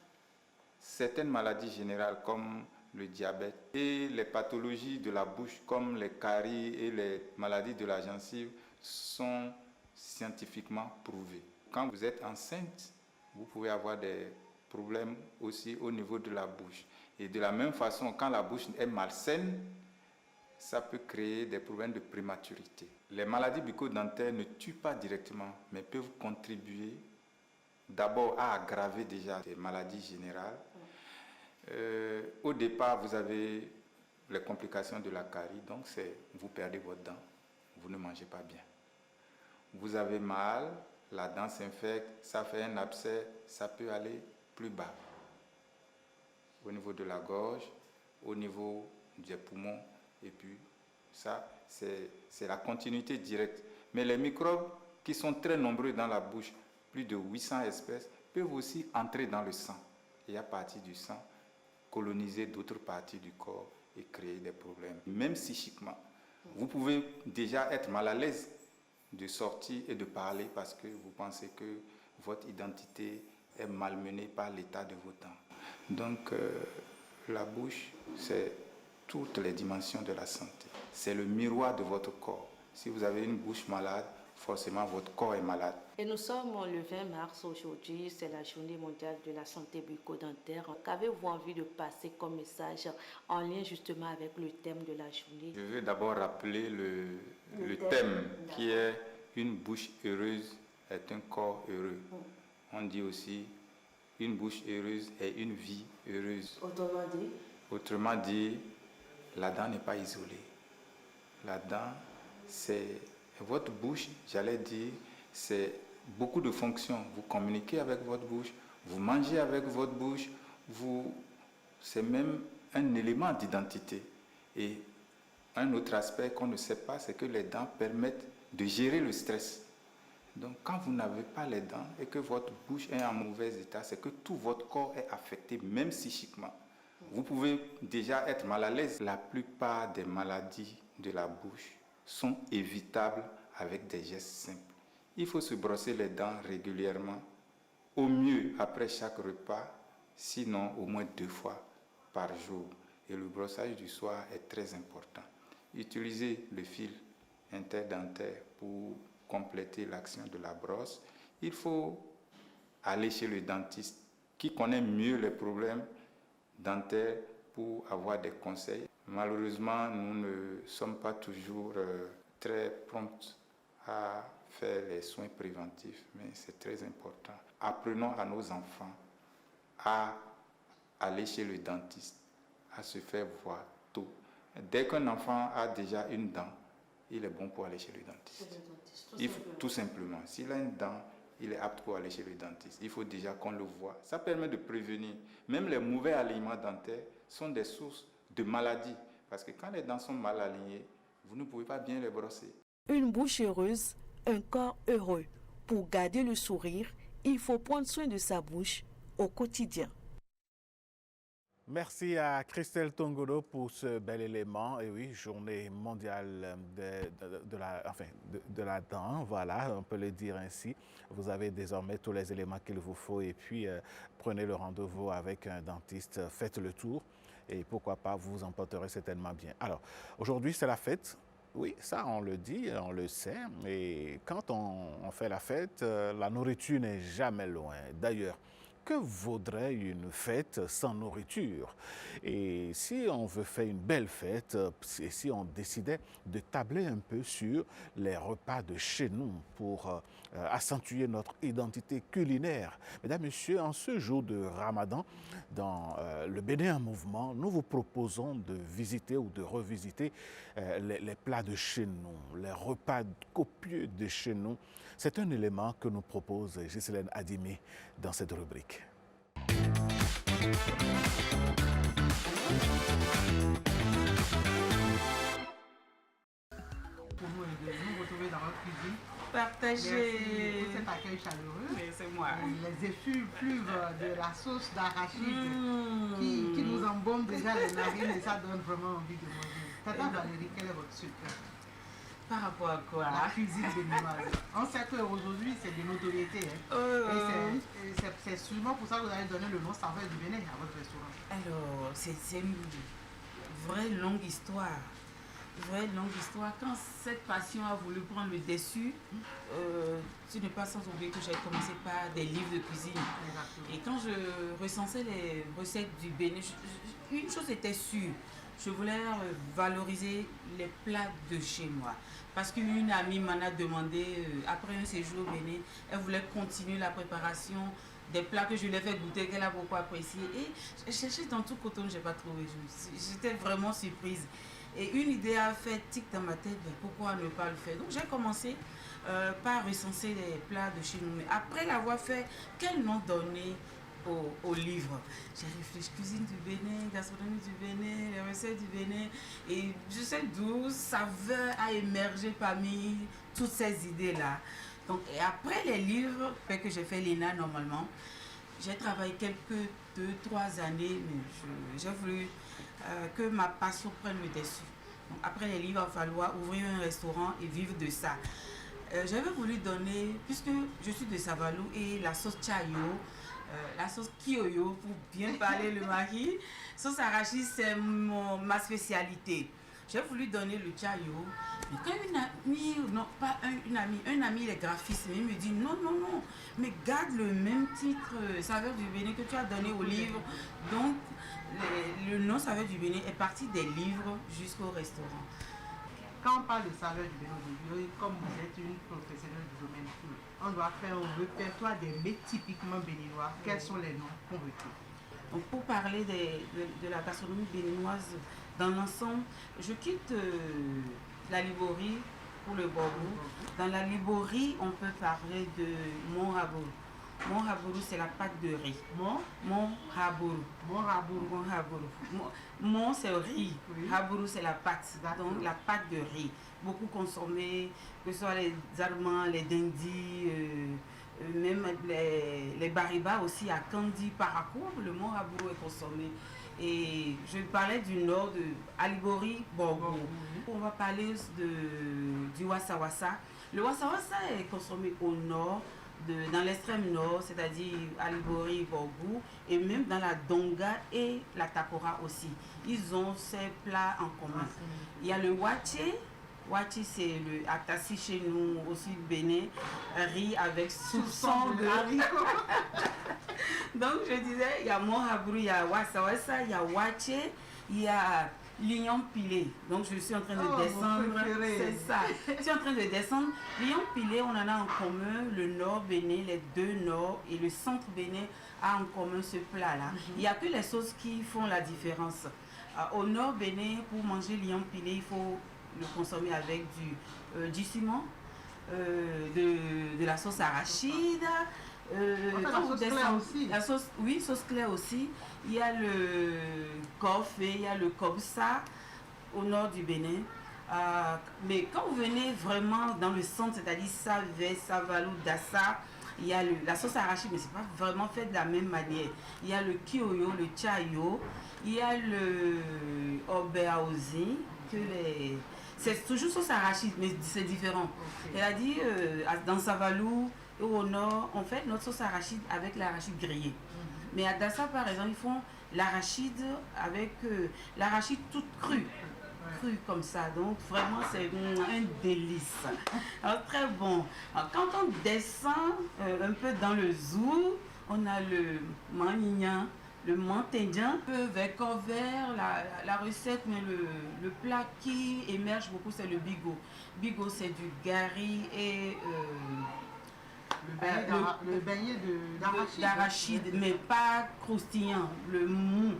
certaines maladies générales comme le diabète et les pathologies de la bouche comme les caries et les maladies de la gencive sont scientifiquement prouvés. Quand vous êtes enceinte, vous pouvez avoir des problèmes aussi au niveau de la bouche. Et de la même façon, quand la bouche est malsaine, ça peut créer des problèmes de prématurité. Les maladies bucco-dentaires ne tuent pas directement, mais peuvent contribuer d'abord à aggraver déjà des maladies générales. Au départ, vous avez les complications de la carie, donc vous perdez votre dent, vous ne mangez pas bien. Vous avez mal, la dent s'infecte, ça fait un abcès, ça peut aller plus bas. Au niveau de la gorge, au niveau des poumons, et puis ça, c'est la continuité directe. Mais les microbes qui sont très nombreux dans la bouche, plus de 800 espèces, peuvent aussi entrer dans le sang et à partir du sang, coloniser d'autres parties du corps et créer des problèmes. Même psychiquement, vous pouvez déjà être mal à l'aise de sortir et de parler parce que vous pensez que votre identité est malmenée par l'état de vos dents. Donc, la bouche, c'est toutes les dimensions de la santé. C'est le miroir de votre corps. Si vous avez une bouche malade, forcément votre corps est malade. Et nous sommes le 20 mars aujourd'hui, c'est la journée mondiale de la santé bucco-dentaire. Qu'avez-vous envie de passer comme message en lien justement avec le thème de la journée? Je veux d'abord rappeler le thème qui est « Une bouche heureuse est un corps heureux ». On dit aussi « Une bouche heureuse est une vie heureuse ». Autrement dit, la dent n'est pas isolée. La dent, c'est votre bouche, j'allais dire, c'est beaucoup de fonctions. Vous communiquez avec votre bouche, vous mangez avec votre bouche, c'est même un élément d'identité. Et un autre aspect qu'on ne sait pas, c'est que les dents permettent de gérer le stress. Donc quand vous n'avez pas les dents et que votre bouche est en mauvais état, c'est que tout votre corps est affecté, même psychiquement. Vous pouvez déjà être mal à l'aise. La plupart des maladies de la bouche sont évitables avec des gestes simples. Il faut se brosser les dents régulièrement, au mieux après chaque repas, sinon au moins 2 fois par jour. Et le brossage du soir est très important. Utilisez le fil interdentaire pour compléter l'action de la brosse. Il faut aller chez le dentiste qui connaît mieux les problèmes dentaires pour avoir des conseils. Malheureusement, nous ne sommes pas toujours très prompts à faire les soins préventifs, mais c'est très important. Apprenons à nos enfants à aller chez le dentiste, à se faire voir tôt. Dès qu'un enfant a déjà une dent, il est bon pour aller chez le dentiste. Tout simplement. S'il a une dent, il est apte pour aller chez le dentiste. Il faut déjà qu'on le voie. Ça permet de prévenir. Même les mauvais alignements dentaires sont des sources de maladies. Parce que quand les dents sont mal alignées, vous ne pouvez pas bien les brosser. Une bouche heureuse, un corps heureux. Pour garder le sourire, il faut prendre soin de sa bouche au quotidien. Merci à Christelle Tongodo pour ce bel élément. Et oui, journée mondiale de la dent, voilà, on peut le dire ainsi. Vous avez désormais tous les éléments qu'il vous faut et puis prenez le rendez-vous avec un dentiste, faites le tour et pourquoi pas, vous vous en porterez certainement bien. Alors, aujourd'hui, c'est la fête. Oui, ça, on le dit, on le sait. Et quand on fait la fête, la nourriture n'est jamais loin. D'ailleurs, que vaudrait une fête sans nourriture? Et si on veut faire une belle fête, et si on décidait de tabler un peu sur les repas de chez nous pour accentuer notre identité culinaire? Mesdames, Messieurs, en ce jour de Ramadan, dans le Bénin en mouvement, nous vous proposons de visiter ou de revisiter les plats de chez nous, les repas copieux de chez nous. C'est un élément que nous propose Ghislaine Adimi dans cette rubrique. Pour nous retrouver dans votre cuisine. Partager. Pour cet accueil chaleureux. Mais c'est moi. Les effluves de la sauce d'arachide qui nous embaume déjà les narines et ça donne vraiment envie de manger. Tata Valérie, quel est votre secret? Par rapport à quoi? La cuisine béninoise. On sait qu'aujourd'hui, c'est de notoriété. C'est sûrement pour ça que vous avez donné le nom Saveur du Bénin à votre restaurant. Alors, c'est une vraie longue histoire. Quand cette passion a voulu prendre le dessus, ce n'est pas sans oublier que j'ai commencé par des livres de cuisine. Exactement. Et quand je recensais les recettes du Bénin, une chose était sûre. Je voulais valoriser les plats de chez moi. Parce qu'une amie m'en a demandé, après un séjour au Bénin, elle voulait continuer la préparation des plats que je lui ai fait goûter, qu'elle a beaucoup apprécié. Et j'ai cherché dans tout coton, je n'ai pas trouvé. J'étais vraiment surprise. Et une idée a fait tic dans ma tête, pourquoi ne pas le faire? Donc j'ai commencé par recenser les plats de chez nous. Mais après l'avoir fait, quel nom donner au livre? J'ai réfléchi, cuisine du Bénin, gastronomie du Bénin, les recettes du Bénin, et je sais d'où saveur a émergé parmi toutes ces idées-là. Donc, et après les livres que j'ai fait l'ENA normalement, j'ai travaillé quelques 2-3 années, mais j'ai voulu que ma passion prenne le dessus. Donc, après les livres, il va falloir ouvrir un restaurant et vivre de ça. J'avais voulu donner, puisque je suis de Savalou, et la sauce Chayo, la sauce Kioyo, pour bien parler le mari. Sauce arachide, c'est ma spécialité. J'ai voulu donner le Chayo. Mais quand une amie, non pas une amie, un ami, il est graphiste, mais il me dit non, mais garde le même titre, Saveur du Bénin, que tu as donné au livre. Donc, le nom Saveur du Bénin est parti des livres jusqu'au restaurant. Quand on parle de Saveur du Bénin aujourd'hui, comme vous êtes une professionnelle du domaine, on doit faire un répertoire des mets typiquement béninois. Quels sont les noms qu'on retrouve? Donc pour parler de la gastronomie béninoise dans l'ensemble, je quitte la Liborie pour le Borgou. Dans la Liborie, on peut parler de Mon Rabourou. Mon Rabourou, c'est la pâte de riz. Mon Rabourou. Mon, c'est riz. Oui. Rabourou, c'est la pâte. Donc la pâte de riz. Beaucoup consommée, que ce soit les Allemands, les Dindis, même les Bariba aussi à Kandi, Paracourt, le Mon Rabourou est consommé. Et je parlais du nord de Alibori, Borgou. On va parler du Wassa-Wassa. Le Wassa-Wassa est consommé au nord, dans l'extrême nord, c'est-à-dire Alibori, Borgou, et même dans la Donga et la Takora aussi. Ils ont ces plats en commun. Il y a le Wache. Wachi, c'est le atassi chez nous, aussi Bénin, riz avec soupçon de haricot. Donc je disais, il y a Mon Rabourou, il y a Wassa-Wassa, il y a Wache, il y a Lignon Pilé. Donc je suis en train de descendre. C'est ça. Je suis en train de descendre. Lignon Pilé, on en a en commun le nord Bénin, les deux nord et le centre Bénin a en commun ce plat-là. Il n'y a que les sauces qui font la différence. Au nord Bénin, pour manger Lignon Pilé, il faut le consommer avec du ciment, de la sauce arachide. La sauce claire aussi. Oui, sauce claire aussi. Il y a le kof et il y a le kobsa au nord du Bénin. Mais quand vous venez vraiment dans le centre, c'est-à-dire Savé, Savalou, Dassa, il y a la sauce arachide, mais ce n'est pas vraiment fait de la même manière. Il y a le kioyo, le chayo, il y a le obeaozi, c'est toujours sauce arachide, mais c'est différent. Okay. Elle a dit, dans Savalou, au nord, on fait notre sauce arachide avec l'arachide grillé. Mais à Dassa, par exemple, ils font l'arachide avec l'arachide toute crue. Crue comme ça. Donc, vraiment, c'est un délice. Alors, très bon. Alors, quand on descend un peu dans le zoo, on a le manignan, le mentindien, un peu verre vert, la recette, mais le plat qui émerge beaucoup, c'est le bigot. Bigot, c'est du gari et le beignet d'arachide, mais pas croustillant, le mou.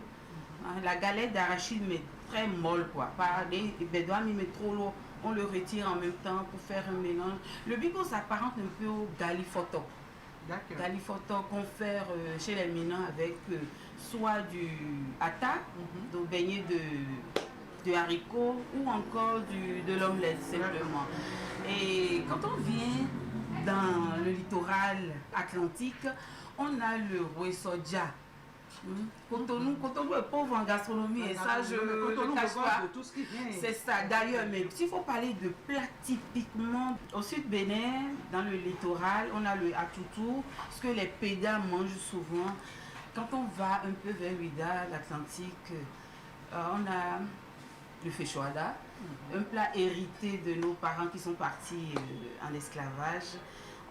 La galette d'arachide, mais très molle, quoi. Pas les bédouins, mais trop lourd. On le retire en même temps pour faire un mélange. Le bigot s'apparente un peu au galifoto. Galifoto qu'on fait chez les Minans avec soit du hata, donc beignet de haricots, ou encore de l'omelette simplement. Et quand on vient dans le littoral atlantique, on a le Rwesodja. Cotonou est pauvre en gastronomie et ça je ne cache pas. C'est ça d'ailleurs, mais s'il faut parler de plats typiquement au sud Bénin, dans le littoral, on a le atoutou, ce que les Pédas mangent souvent. Quand on va un peu vers Ouida, l'Atlantique, on a le feijoada, un plat hérité de nos parents qui sont partis en esclavage.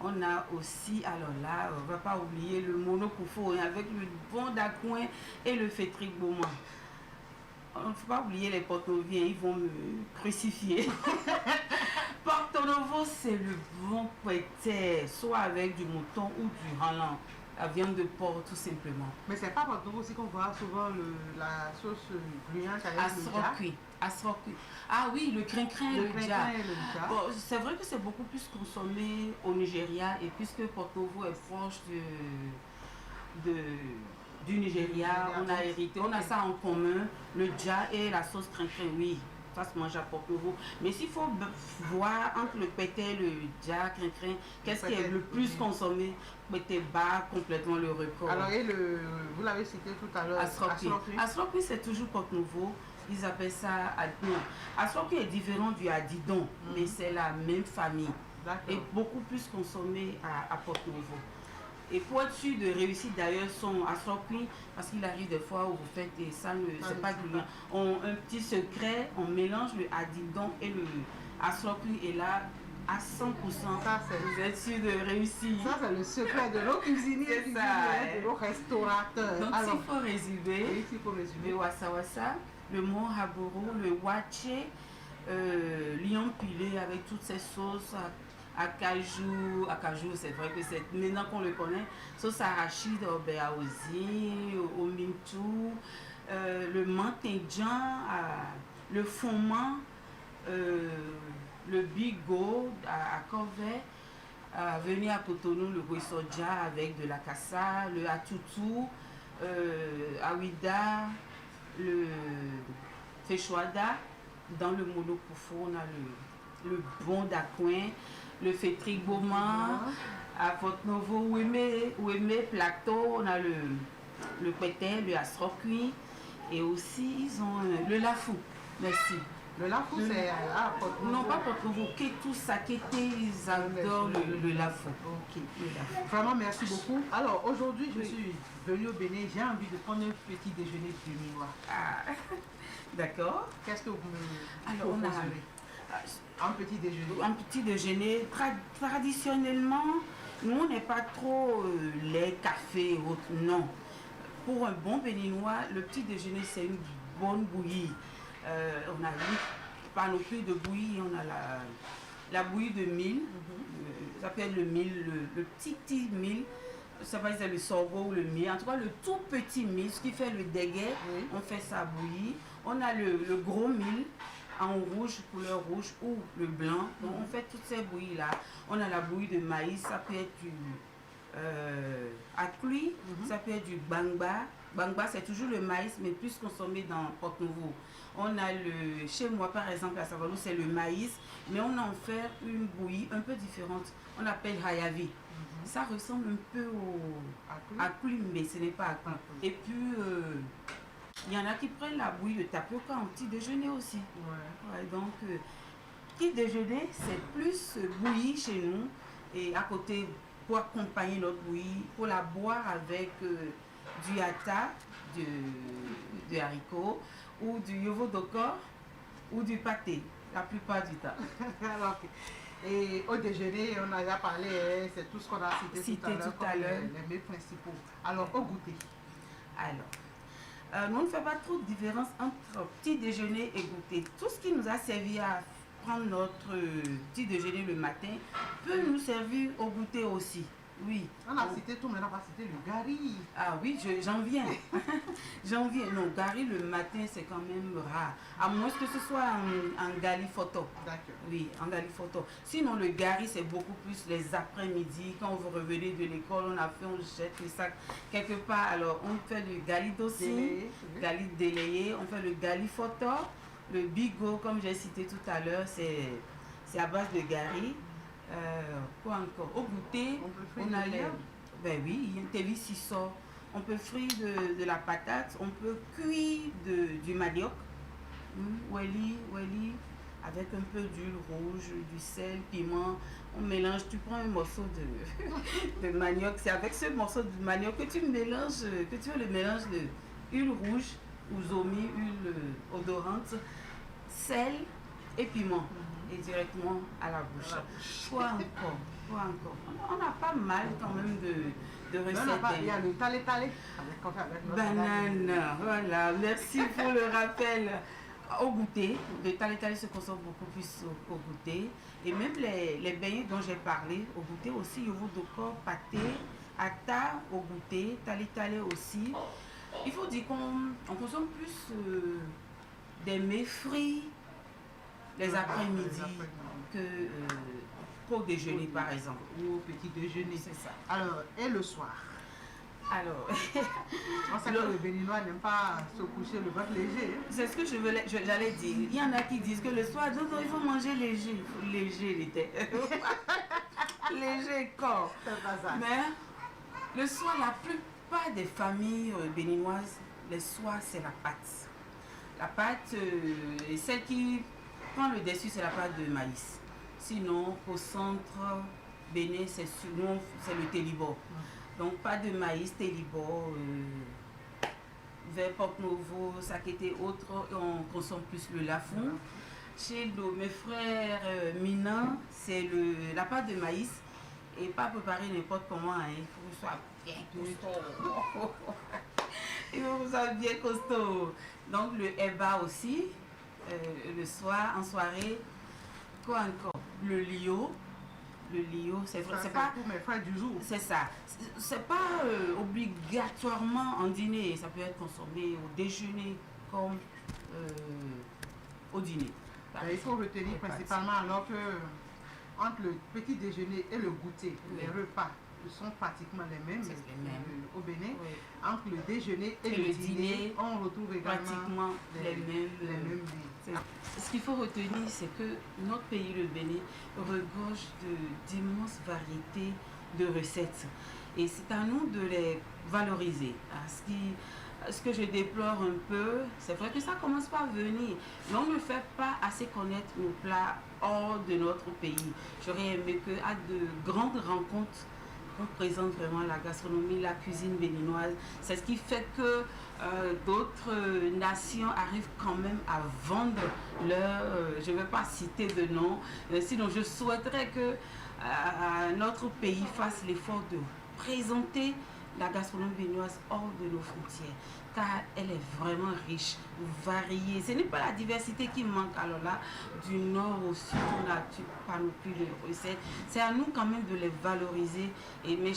On a aussi, alors là, on ne va pas oublier le monokoufo avec le bon dacouin et le fétrique beaumont. On ne faut pas oublier les porto-noviens, ils vont me crucifier. Porto Novo, c'est le bon pété, soit avec du mouton ou du halan, la viande de porc tout simplement. Mais c'est pas Porto Novo aussi qu'on voit souvent la sauce gluante avec le dja. Asroqui. Ah oui, le crin-crin et le dja. Bon, c'est vrai que c'est beaucoup plus consommé au Nigeria et puisque Porto Novo est proche du Nigeria, on a hérité, on a ça en commun, le dja et la sauce crin-crin, oui. Ça se mange à Porto Novo. Mais s'il faut voir entre le pété et le dja, crin-crin, qu'est-ce qui est le plus consommé, pété bat complètement le record. Alors, et vous l'avez cité tout à l'heure, Asroqui, c'est toujours Porto Novo. Ils appellent ça Adidon. Asroqui est différent du Adidon, mais c'est la même famille. Et beaucoup plus consommé à Porto Novo. Et pour être sûr de réussir d'ailleurs son Asroqui, parce qu'il arrive des fois où vous faites, et ça c'est pas gluant, un petit secret, on mélange le Adidon et le Asroqui et là, à 100%, vous êtes sûr de réussir. Ça, c'est le secret de nos cuisiniers, de nos restaurateurs. Donc, s'il faut résumer, le wassa wassa, le mohaboro, le waché, lion pilé avec toutes ces sauces, acajou, c'est vrai que c'est maintenant qu'on le connaît, sauce arachide au béaozi, au mintou, le mentindjan, le fondement, le bigot à Corvée, venir à Cotonou, le Rwesodja avec de la cassa, le atoutou, à Ouida, le feijoada. Dans le monokoufo, on a le bon dacouin, le fétrique beaumont, à Porto Novo, Ouémé, Plateau, on a le pété, le asroqui, et aussi ils ont le lafou. Merci. Le lafou, c'est Porto Novo. Non, pas Porto Novo, tout ça, ils adorent le lafou. Ok. Vraiment, merci beaucoup. Alors, aujourd'hui, je suis venue au Bénin, j'ai envie de prendre un petit déjeuner béninois. D'accord. Qu'est-ce que vous me Alors, on a un petit déjeuner. Un petit déjeuner. Traditionnellement, nous, on n'est pas trop lait, café et autres. Non. Pour un bon béninois, le petit déjeuner, c'est une bonne bouillie. On a 8 panoplies de bouillie. On a la bouillie de mil. Ça s'appelle le mil, le petit mil. Ça va être le sorgho ou le mil. En tout cas, le tout petit mil, ce qui fait le déguet, on fait ça bouillir. On a le gros mil en rouge, couleur rouge, ou le blanc. Donc, on fait toutes ces bouillies-là. On a la bouillie de maïs, ça peut être du akli, ça peut être du bangba. Bangba, c'est toujours le maïs, mais plus consommé dans Porto Novo. On a chez moi, par exemple, à Savalou, c'est le maïs, mais on en fait une bouillie un peu différente. On appelle hayavi. Ça ressemble un peu au akli, mais ce n'est pas akli. Et puis, il y en a qui prennent la bouillie de tapioca en petit déjeuner aussi. Donc, petit déjeuner, c'est plus bouillie chez nous. Et à côté, pour accompagner notre bouillie, pour la boire avec du hata, de haricots, ou du yovo d'okor, ou du pâté, la plupart du temps. Et au déjeuner, on a déjà parlé, c'est tout ce qu'on a cité tout à l'heure, les mets principaux. Alors, au goûter. Alors, nous, on ne fait pas trop de différence entre petit déjeuner et goûter. Tout ce qui nous a servi à prendre notre petit déjeuner le matin peut nous servir au goûter aussi. Oui. On a cité tout, mais on n'a pas cité le gari. Ah oui, j'en viens. J'en viens. Non, gari le matin, c'est quand même rare. À moins que ce soit en galifoto. D'accord. Oui, en galifoto. Sinon, le gari, c'est beaucoup plus les après-midi. Quand vous revenez de l'école, on jette les sacs quelque part. Alors, on fait le gali aussi, gali délayé. On fait le galifoto. Le bigot, comme j'ai cité tout à l'heure, c'est à base de gari. Quoi encore? Au goûter, on a les... Ben oui, on peut frire de la patate, on peut cuire du manioc, wali, avec un peu d'huile rouge, du sel, piment. On mélange, tu prends un morceau de manioc, c'est avec ce morceau de manioc que tu mélanges, que tu fais le mélange de huile rouge, ouzomi, huile odorante, sel et piment. Et directement à la bouche. Quoi encore? On a pas mal quand même de recettes. Il y a le talé-talé. Banane, voilà. Merci pour le rappel. Au goûter, le talé-talé se consomme beaucoup plus au goûter. Et même les beignets dont j'ai parlé, au goûter aussi, il vous corps pâté, ata au goûter, talé-talé aussi. Il faut dire qu'on consomme plus des mets frits les après-midi que pour déjeuner par exemple. Ou au petit déjeuner. C'est ça. Alors, et le soir? Alors, on sait que le Béninois n'aime pas se coucher le ventre léger. C'est ce que j'allais dire. Il y en a qui disent que le soir, il faut manger léger. Il faut léger les têtes. Léger corps. Mais le soir, la plupart des familles béninoises, le soir, c'est la pâte. La pâte, celle qui prend le dessus, c'est la pâte de maïs. Sinon, au centre Bénin, c'est le télibo. Donc, pâte de maïs, télibo, vers Porte-Novo, Sakété, autres, on consomme plus le lafou. Chez mes frères Mina, c'est la pâte de maïs et pas préparée n'importe comment. Hein. Il faut que ce soit bien costaud. Il faut que ce soit bien costaud. Donc, le eba aussi. Le soir, en soirée, quoi encore? Le lio, c'est pas pour mes frères du jour. C'est ça. C'est pas obligatoirement en dîner. Ça peut être consommé au déjeuner comme au dîner. Il faut retenir principalement alors que entre le petit déjeuner et le goûter, les repas sont pratiquement les mêmes au Bénin. Oui. Entre le déjeuner et le dîner, on retrouve également pratiquement les mêmes. Ce qu'il faut retenir, c'est que notre pays, le Bénin, regorge d'immenses variétés de recettes. Et c'est à nous de les valoriser. Ce que je déplore un peu, c'est vrai que ça commence par venir. Mais on ne fait pas assez connaître nos plats hors de notre pays. J'aurais aimé qu'à de grandes rencontres, on présente vraiment la gastronomie, la cuisine béninoise. C'est ce qui fait que d'autres nations arrivent quand même à vendre je ne vais pas citer de nom, sinon je souhaiterais que notre pays fasse l'effort de présenter la gastronomie béninoise hors de nos frontières, car elle est vraiment riche, variée. Ce n'est pas la diversité qui manque. Alors là, du nord au sud, on n'a pas non plus de recettes. C'est à nous quand même de les valoriser.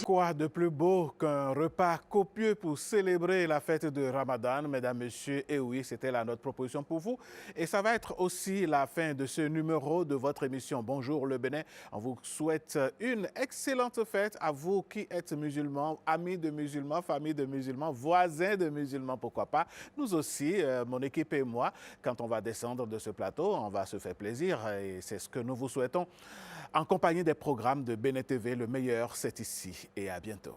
Quoi de plus beau qu'un repas copieux pour célébrer la fête de Ramadan, mesdames, messieurs? Et oui, c'était là notre proposition pour vous. Et ça va être aussi la fin de ce numéro de votre émission Bonjour le Bénin. On vous souhaite une excellente fête à vous qui êtes musulmans, amis de musulmans, famille de musulmans, voisins de musulmans, pourquoi pas. Nous aussi, mon équipe et moi, quand on va descendre de ce plateau, on va se faire plaisir et c'est ce que nous vous souhaitons en compagnie des programmes de Bénin TV. Le meilleur, c'est ici et à bientôt.